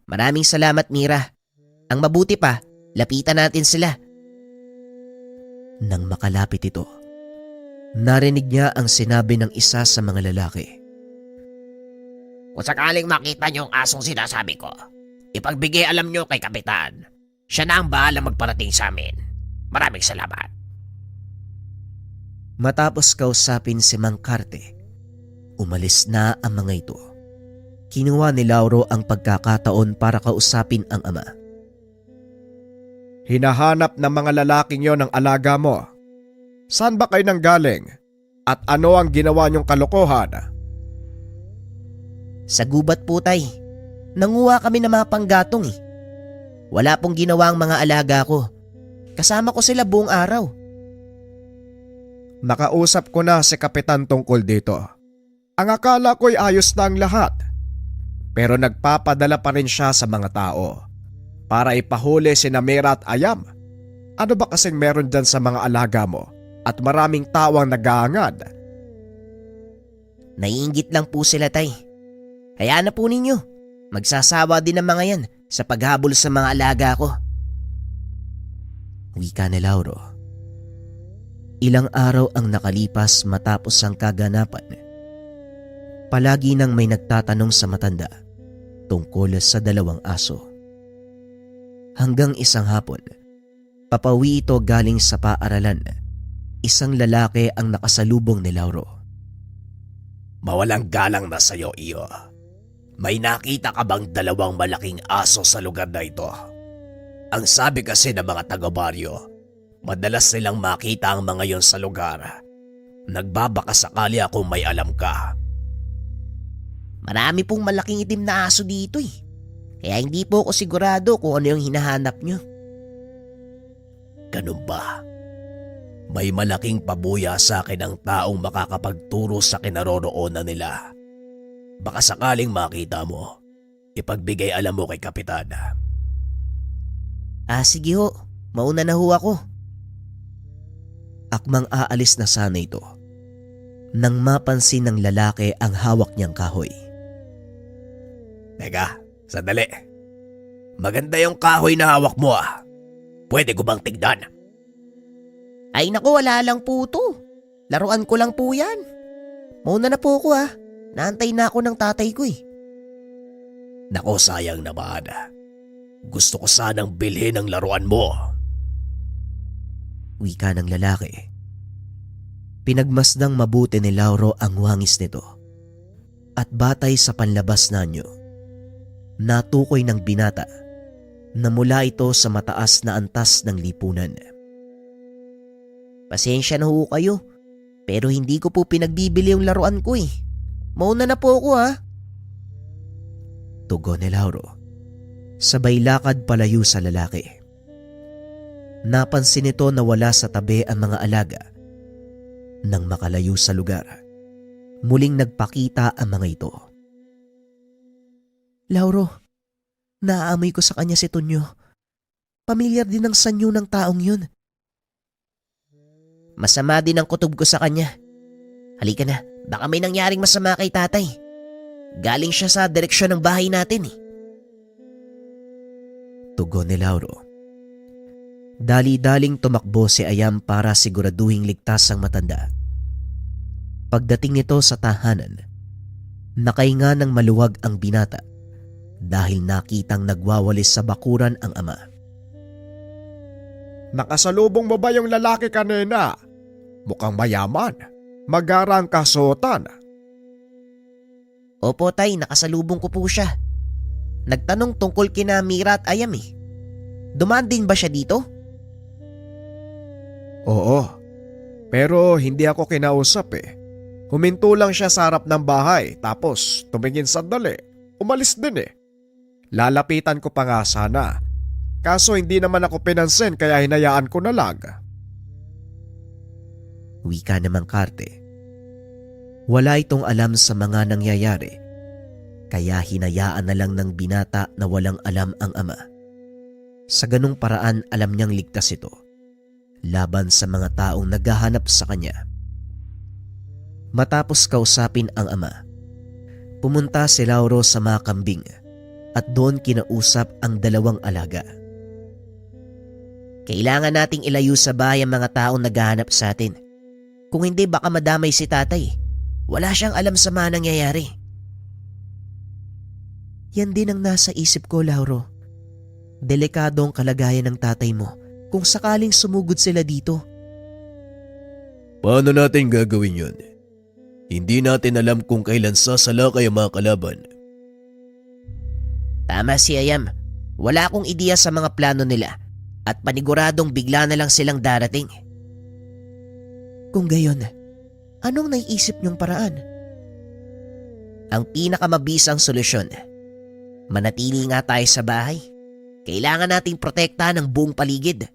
Maraming salamat, Mira. Ang mabuti pa, lapitan natin sila. Nang makalapit ito, narinig niya ang sinabi ng isa sa mga lalaki. Kung sakaling makita niyo ang asong sinasabi ko, ipagbigay alam niyo kay Kapitan. Siya na ang bahala magparating sa amin. Maraming salamat. Matapos kausapin si Mang Karte, umalis na ang mga ito. Kinuha ni Lauro ang pagkakataon para kausapin ang ama. Hinahanap ng mga lalaking yon ang alaga mo. Saan ba kayo nanggaling? At ano ang ginawa niyong kalokohan? Sa gubat po, tay. Nanguha kami ng mga panggatong eh. Wala pong ginawa ang mga alaga ko. Kasama ko sila buong araw. Nakausap ko na si Kapitan tungkol dito. Ang akala ko'y ayos na ang lahat. Pero nagpapadala pa rin siya sa mga tao para ipahuli si Mira at Ayam. Ano ba kasing meron dyan sa mga alaga mo at maraming tawang nag-aangad? Naiinggit lang po sila, tay. Hayaan na po ninyo. Magsasawa din ang mga yan sa paghabol sa mga alaga ko. Wika ni Lauro. Ilang araw ang nakalipas matapos ang kaganapan. Palagi nang may nagtatanong sa matanda tungkol sa 2 aso. Hanggang isang hapon, papawi ito galing sa paaralan. Isang lalaki ang nakasalubong ni Lauro. Mawalang galang na sa'yo, iyo. May nakita ka bang 2 malaking aso sa lugar na ito? Ang sabi kasi ng mga taga-baryo, madalas silang makita ang mga yon sa lugar. Nagbabaka sakali akong may alam ka. Marami pong malaking itim na aso dito eh. Kaya hindi po ako sigurado kung ano yung hinahanap nyo. Ganun ba? May malaking pabuya sa akin ang taong makakapagturo sa kinaroroonan nila. Baka sakaling makita mo, ipagbigay alam mo kay Kapitan. Sige ho, mauna na ho ako. Akmang aalis na sana ito nang mapansin ng lalaki ang hawak niyang kahoy. Teka, sandali. Maganda yung kahoy na hawak mo ah. Pwede ko bang tignan? Ay naku, wala lang po to. Laruan ko lang po yan. Mauna na po ako ah. Naantay na ako ng tatay ko eh. Nako, sayang naman. Gusto ko sanang bilhin ang laruan mo. Wika ng lalaki. Pinagmasdang mabuti ni Lauro ang wangis nito. At batay sa panlabas nanyo, natukoy ng binata na mula ito sa mataas na antas ng lipunan. Pasensya na ho kayo, pero hindi ko po pinagbibili yung laruan ko eh. Mauna na po ako ha. Tugon ni Lauro. Sabay lakad palayo sa lalaki. Napansin nito na wala sa tabi ang mga alaga. Nang makalayo sa lugar, muling nagpakita ang mga ito. Lauro, naaamoy ko sa kanya si Tonyo. Pamilyar din ang sanyo ng taong yun. Masama din ang kutob ko sa kanya. Halika na, baka may nangyaring masama kay tatay. Galing siya sa direksyon ng bahay natin eh. Tugon ni Lauro. Dali-daling tumakbo si Ayam para siguraduhing ligtas ang matanda. Pagdating nito sa tahanan, nakahinga ng maluwag ang binata dahil nakitang nagwawalis sa bakuran ang ama. Nakasalubong mo ba yung lalaki kanina? Mukhang mayaman. Magara ang kasuotan. Opo tay, nakasalubong ko po siya. Nagtanong tungkol kina Mira at Ayam eh. Dumaan din ba siya dito? Oo. Pero hindi ako kinausap eh. Huminto lang siya sa harap ng bahay tapos tumingin sandali. Umalis din eh. Lalapitan ko pa nga sana. Kaso hindi naman ako pinansin kaya hinayaan ko na lang. Wika namang Karte. Wala itong alam sa mga nangyayari, kaya hinayaan na lang ng binata na walang alam ang ama. Sa ganung paraan alam niyang ligtas ito, laban sa mga taong naghahanap sa kanya. Matapos kausapin ang ama, pumunta si Lauro sa mga kambing at doon kinausap ang dalawang alaga. Kailangan nating ilayo sa bahay ang mga taong naghahanap sa atin. Kung hindi baka madamay si tatay. Wala siyang alam sa mga nangyayari. Yan din ang nasa isip ko, Lauro. Delikado ang kalagayan ng tatay mo kung sakaling sumugod sila dito. Paano natin gagawin yun? Hindi natin alam kung kailan sasalakay ang mga kalaban. Tama si Ayam. Wala akong ideya sa mga plano nila at paniguradong bigla na lang silang darating. Kung gayon, anong naiisip niyong paraan? Ang pinakamabisang solusyon, manatili nga tayo sa bahay. Kailangan nating protektahan ang buong paligid.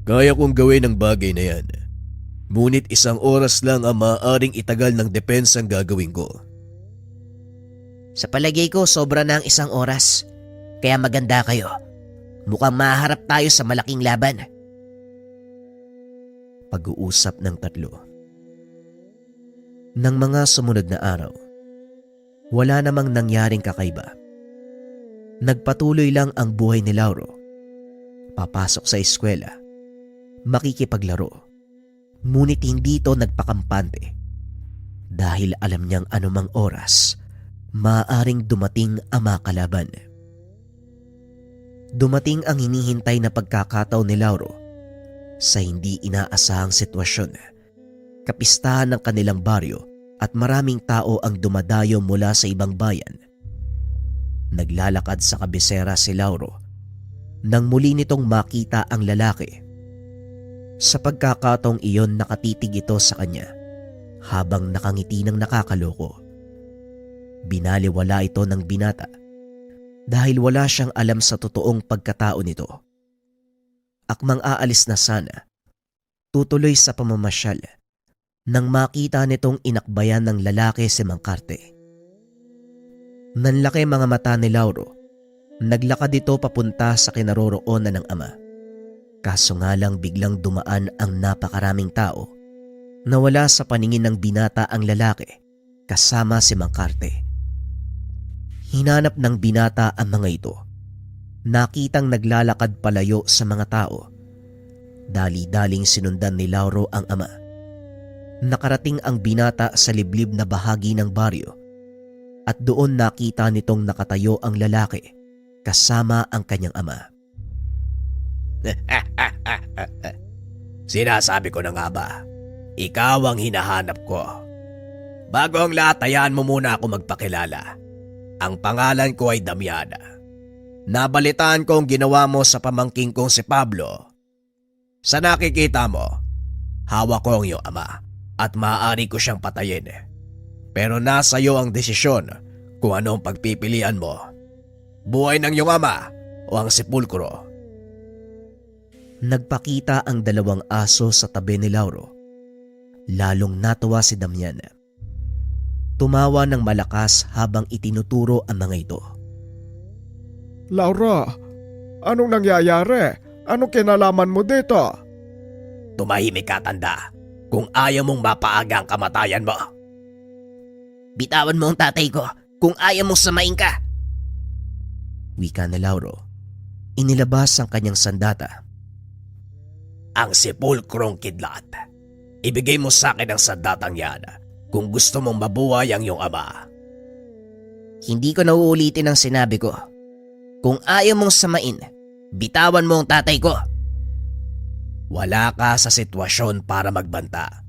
Kaya kong gawin ang bagay na yan. Ngunit 1 oras lang ang maaaring itagal ng depensang gagawin ko. Sa palagay ko, sobra na ang 1 oras. Kaya maganda kayo. Mukhang maharap tayo sa malaking laban. Pag-uusap ng tatlo. Nang mga sumunod na araw, wala namang nangyaring kakaiba. Nagpatuloy lang ang buhay ni Lauro. Papasok sa eskwela, makikipaglaro, ngunit hindi ito nagpakampante dahil alam niyang anumang oras maaaring dumating ang mga kalaban. Dumating ang hinihintay na pagkakataon ni Lauro sa hindi inaasahang sitwasyon. Kapistahan ng kanilang baryo at maraming tao ang dumadayo mula sa ibang bayan. Naglalakad sa kabisera si Lauro nang muli nitong makita ang lalaki. Sa pagkakataong iyon nakatitig ito sa kanya habang nakangiti ng nakakaloko. Binaliwala ito ng binata dahil wala siyang alam sa totoong pagkatao nito. Akmang aalis na sana, tutuloy sa pamamasyal nang makita nitong inakbayan ng lalaki si Mang Karte. Nanlaki mga mata ni Lauro. Naglakad ito papunta sa kinaroroonan ng ama. Kaso nga lang biglang dumaan ang napakaraming tao. Nawala sa paningin ng binata ang lalaki kasama si Mang Karte. Hinanap ng binata ang mga ito. Nakitang naglalakad palayo sa mga tao. Dali-daling sinundan ni Lauro ang ama. Nakarating ang binata sa liblib na bahagi ng baryo at doon nakita nitong nakatayo ang lalaki kasama ang kanyang ama. Sinasabi ko na nga ba, ikaw ang hinahanap ko. Bago ang lahat, hayaan mo muna ako magpakilala. Ang pangalan ko ay Damiana. Nabalitaan ko ang ginawa mo sa pamangking kong si Pablo. Sa nakikita mo, hawak ko ang iyong ama at maaari ko siyang patayin. Pero nasa iyo ang desisyon kung anong pagpipilian mo. Buhay ng iyong ama o ang sepulkro. Nagpakita ang 2 aso sa tabi ni Lauro. Lalong natuwa si Damiana. Tumawa ng malakas habang itinuturo ang mga ito. Laura, Anong nangyayari? Anong kinalaman mo dito? Tumahimik ka, tanda. Kung ayaw mong mapaaga ang kamatayan mo. Bitawan mo ang tatay ko kung ayaw mong samain ka. Wika ni Lauro. Inilabas ang kanyang sandata. Ang sepulkrong kidlat. Ibigay mo sa akin ang sandatang yan kung gusto mong mabuhay ang iyong ama. Hindi ko nauulitin ang sinabi ko. Kung ayaw mong samain, bitawan mo ang tatay ko. Wala ka sa sitwasyon para magbanta.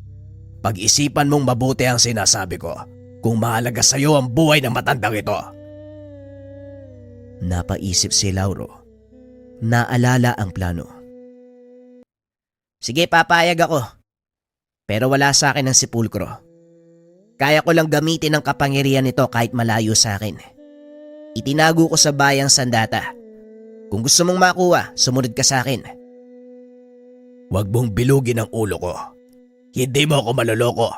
Pag-isipan mong mabuti ang sinasabi ko kung mahalaga sa iyo ang buhay ng matandang ito. Napaisip si Lauro. Naalala ang plano. Sige, papayag ako. Pero wala sa akin ang sepulkro. Kaya ko lang gamitin ang kapangyarihan nito kahit malayo sa akin. Itinago ko sa bayang sandata. Kung gusto mong makuha, sumunod ka sa akin. Huwag mong bilugin ang ulo ko. Hindi mo ako maloloko.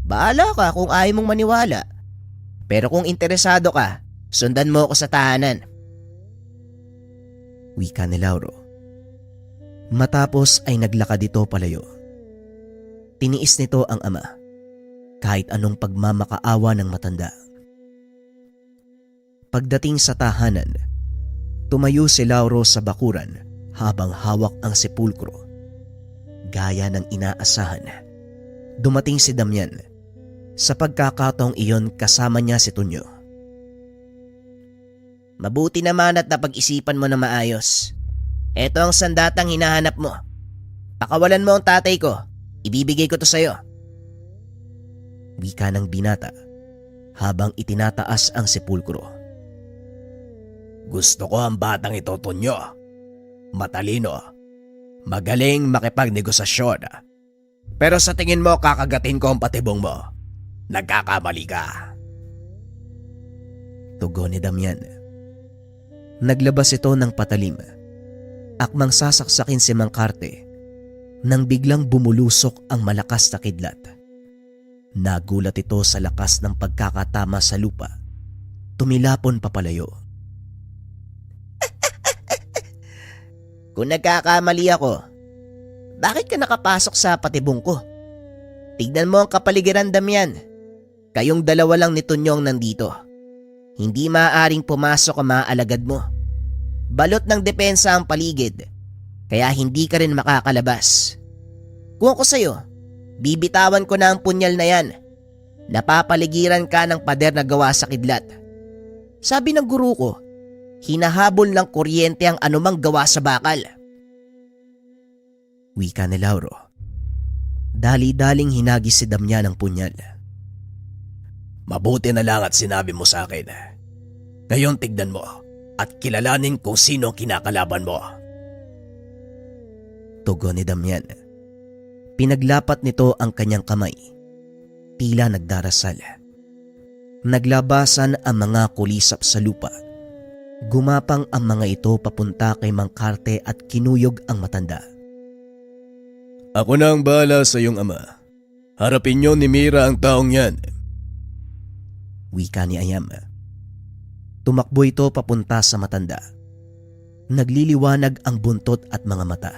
Bahala ka kung ayaw mong maniwala. Pero kung interesado ka, sundan mo ako sa tahanan. Wika ni Lauro. Matapos ay naglakad ito palayo. Tiniis nito ang ama, kahit anong pagmamakaawa ng matanda. Pagdating sa tahanan, tumayo si Lauro sa bakuran habang hawak ang sepulkro. Gaya ng inaasahan, dumating si Damian. Sa pagkakataong iyon kasama niya si Tonyo. Mabuti naman at napag-isipan mo na maayos. Ito ang sandatang hinahanap mo. Pakawalan mo ang tatay ko. Ibibigay ko to sa'yo. Wika ng binata habang itinataas ang sepulkro. Gusto ko ang batang ito, Tonyo. Matalino. Magaling makipagnegosasyon. Pero sa tingin mo kakagatin ko ang patibong mo. Nagkakamali ka. Tugon ni Damian. Naglabas ito ng patalim. Akmang sasaksakin si Mang Karte nang biglang bumulusok ang malakas na kidlat. Nagulat ito sa lakas ng pagkakatama sa lupa. Tumilapon papalayo. Kung nagkakamali ako, bakit ka nakapasok sa patibong ko? Tignan mo ang kapaligiran, Damian. Kayong dalawa lang ni Tonyong nandito. Hindi maaaring pumasok ang mga alagad mo. Balot ng depensa ang paligid, kaya hindi ka rin makakalabas. Kung ako sa'yo, bibitawan ko na ang punyal na yan. Napapaligiran ka ng pader na gawa sa kidlat. Sabi ng guru ko, hinahabol ng kuryente ang anumang gawa sa bakal. Wika ni Lauro. Dali-daling hinagis si Damian ng punyal. Mabuti na lang at sinabi mo sa akin. Ngayon tignan mo at kilalanin kung sino ang kinakalaban mo. Tugon ni Damian. Pinaglapat nito ang kanyang kamay. Tila nagdarasal. Naglabasan ang mga kulisap sa lupa. Gumapang ang mga ito papunta kay Mang Karte at kinuyog ang matanda. Ako na ang bahala sa iyong ama. Harapin niyo ni Mira ang taong yan. Wika ni Ayam. Tumakbo ito papunta sa matanda. Nagliliwanag ang buntot at mga mata.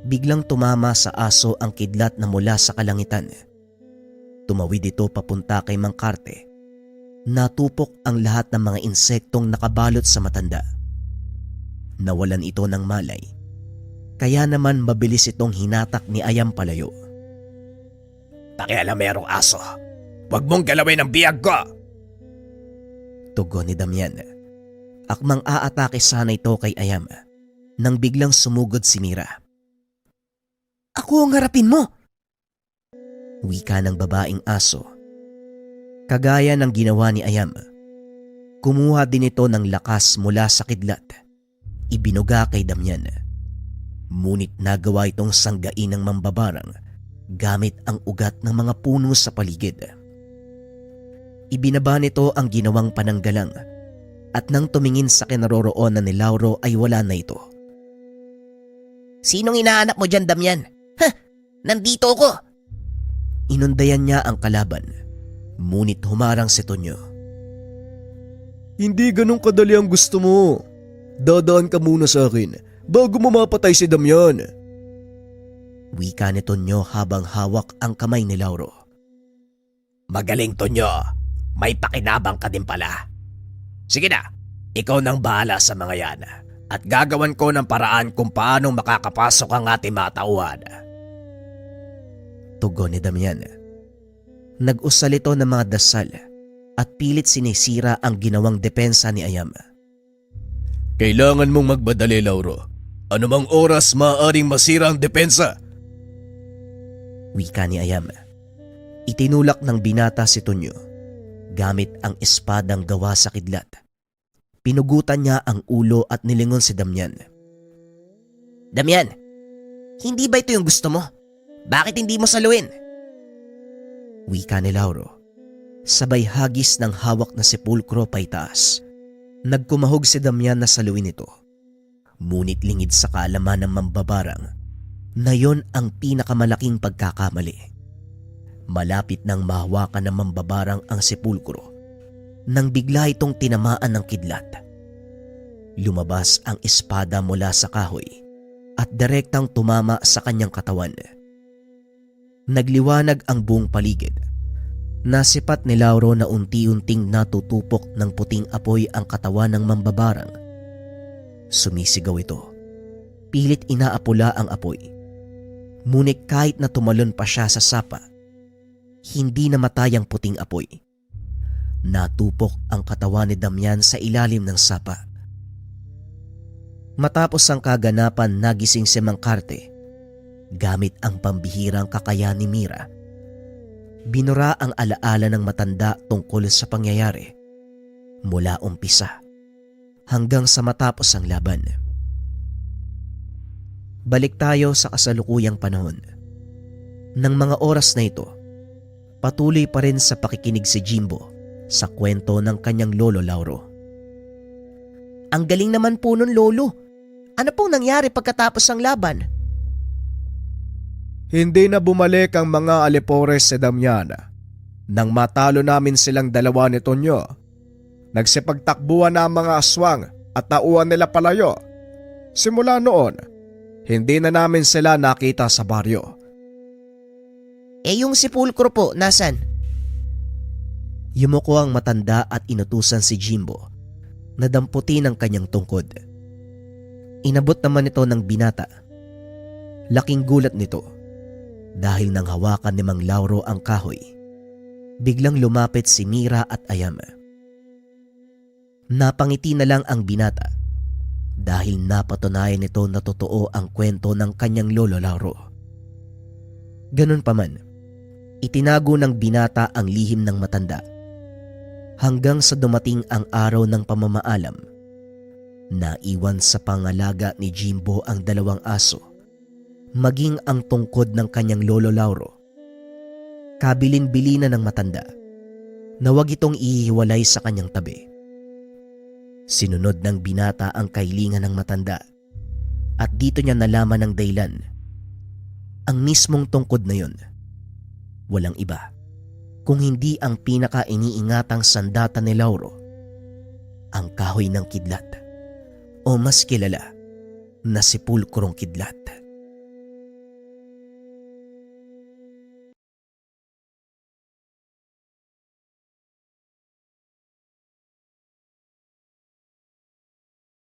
Biglang tumama sa aso ang kidlat na mula sa kalangitan. Tumawid ito papunta kay Mang Karte. Natupok ang lahat ng mga insektong nakabalot sa matanda. Nawalan ito ng malay. Kaya naman mabilis itong hinatak ni Ayam palayo. Pakialamerong aso. Huwag mong galawin ang biyag ko! Tugon ni Damian. Akmang aatake sana ito kay Ayam nang biglang sumugod si Mira. Ako ang harapin mo! Wika ng babaeng aso. Kagaya ng ginawa ni Ayam, kumuha din ito ng lakas mula sa kidlat. Ibinuga kay Damian. Ngunit nagawa itong sanggain ng mambabarang gamit ang ugat ng mga puno sa paligid. Ibinaba nito ang ginawang pananggalang at nang tumingin sa kinaroroonan ni Lauro ay wala na ito. Sinong hinahanap mo dyan, Damian? Ha! Nandito ako! Inundayan niya ang kalaban, ngunit humarang si Tonyo. Hindi ganun kadali ang gusto mo. Dadaan ka muna sa akin bago mo mapatay si Damian. Wika ni Tonyo habang hawak ang kamay ni Lauro. Magaling, Tonyo. May pakinabang ka din pala. Sige na, ikaw nang bahala sa mga yan at gagawan ko ng paraan kung paano makakapasok ang ating mga tauhan. Tugon ni Damian. Nag-usal ito ng mga dasal at pilit sinisira ang ginawang depensa ni Ayam. Kailangan mong magbadali, Lauro. Anumang oras maaaring masira ang depensa. Wika ni Ayam. Itinulak ng binata si Tonyo gamit ang espadang gawa sa kidlat. Pinugutan niya ang ulo at nilingon si Damian. Damian, hindi ba ito yung gusto mo? Bakit hindi mo saluin? Wika ni Lauro. Sabay hagis ng hawak na sepulkro paitaas. Nagkumahog si Damian na saluin ito. Ngunit lingid sa kaalaman ng mambabarang na yon ang pinakamalaking pagkakamali. Malapit nang mahawakan ng mambabarang ang sepulkro nang bigla itong tinamaan ng kidlat. Lumabas ang espada mula sa kahoy at direktang tumama sa kanyang katawan. Nagliwanag ang buong paligid. Nasipat ni Lauro na unti-unting natutupok ng puting apoy ang katawan ng mambabarang. Sumisigaw ito. Pilit inaapula ang apoy. Ngunit kahit na tumalon pa siya sa sapa, hindi namatay ang puting apoy. Natupok ang katawan ni Damian sa ilalim ng sapa. Matapos ang kaganapan, nagising si Mang Karte gamit ang pambihirang kakayahan ni Mira. Binura ang alaala ng matanda tungkol sa pangyayari mula umpisa hanggang sa matapos ang laban. Balik tayo sa kasalukuyang panahon. Nang mga oras na ito, patuloy pa rin sa pakikinig si Jimbo sa kwento ng kanyang lolo Lauro. Ang galing naman po nun, lolo. Ano pong nangyari pagkatapos ng laban? Hindi na bumalik ang mga Alipores sa Damian. Nang matalo namin silang dalawa ni Tonyo, nagsipagtakbuhan na ang mga aswang at tauhan nila palayo. Simula noon, hindi na namin sila nakita sa baryo. Yung sepulkro po, nasan? Yumuko ang matanda at inutusan si Jimbo na damputin ang kanyang tungkod. Inabot naman ito ng binata. Laking gulat nito dahil nang hawakan ni Mang Lauro ang kahoy, biglang lumapit si Mira at Ayam. Napangiti na lang ang binata dahil napatunayan nito na totoo ang kwento ng kanyang lolo Lauro. Ganun pa man, itinago ng binata ang lihim ng matanda hanggang sa dumating ang araw ng pamamaalam. Naiwan sa pangalaga ni Jimbo ang dalawang aso, maging ang tungkod ng kanyang lolo Lauro. Kabilin-bilina ng matanda na wag itong ihiwalay sa kanyang tabi. Sinunod ng binata ang kahilingan ng matanda at dito niya nalaman ang dahilan. Ang mismong tungkod na yon, walang iba kung hindi ang pinaka-iniingatang sandata ni Lauro, ang kahoy ng kidlat o mas kilala na sepulkrong kidlat.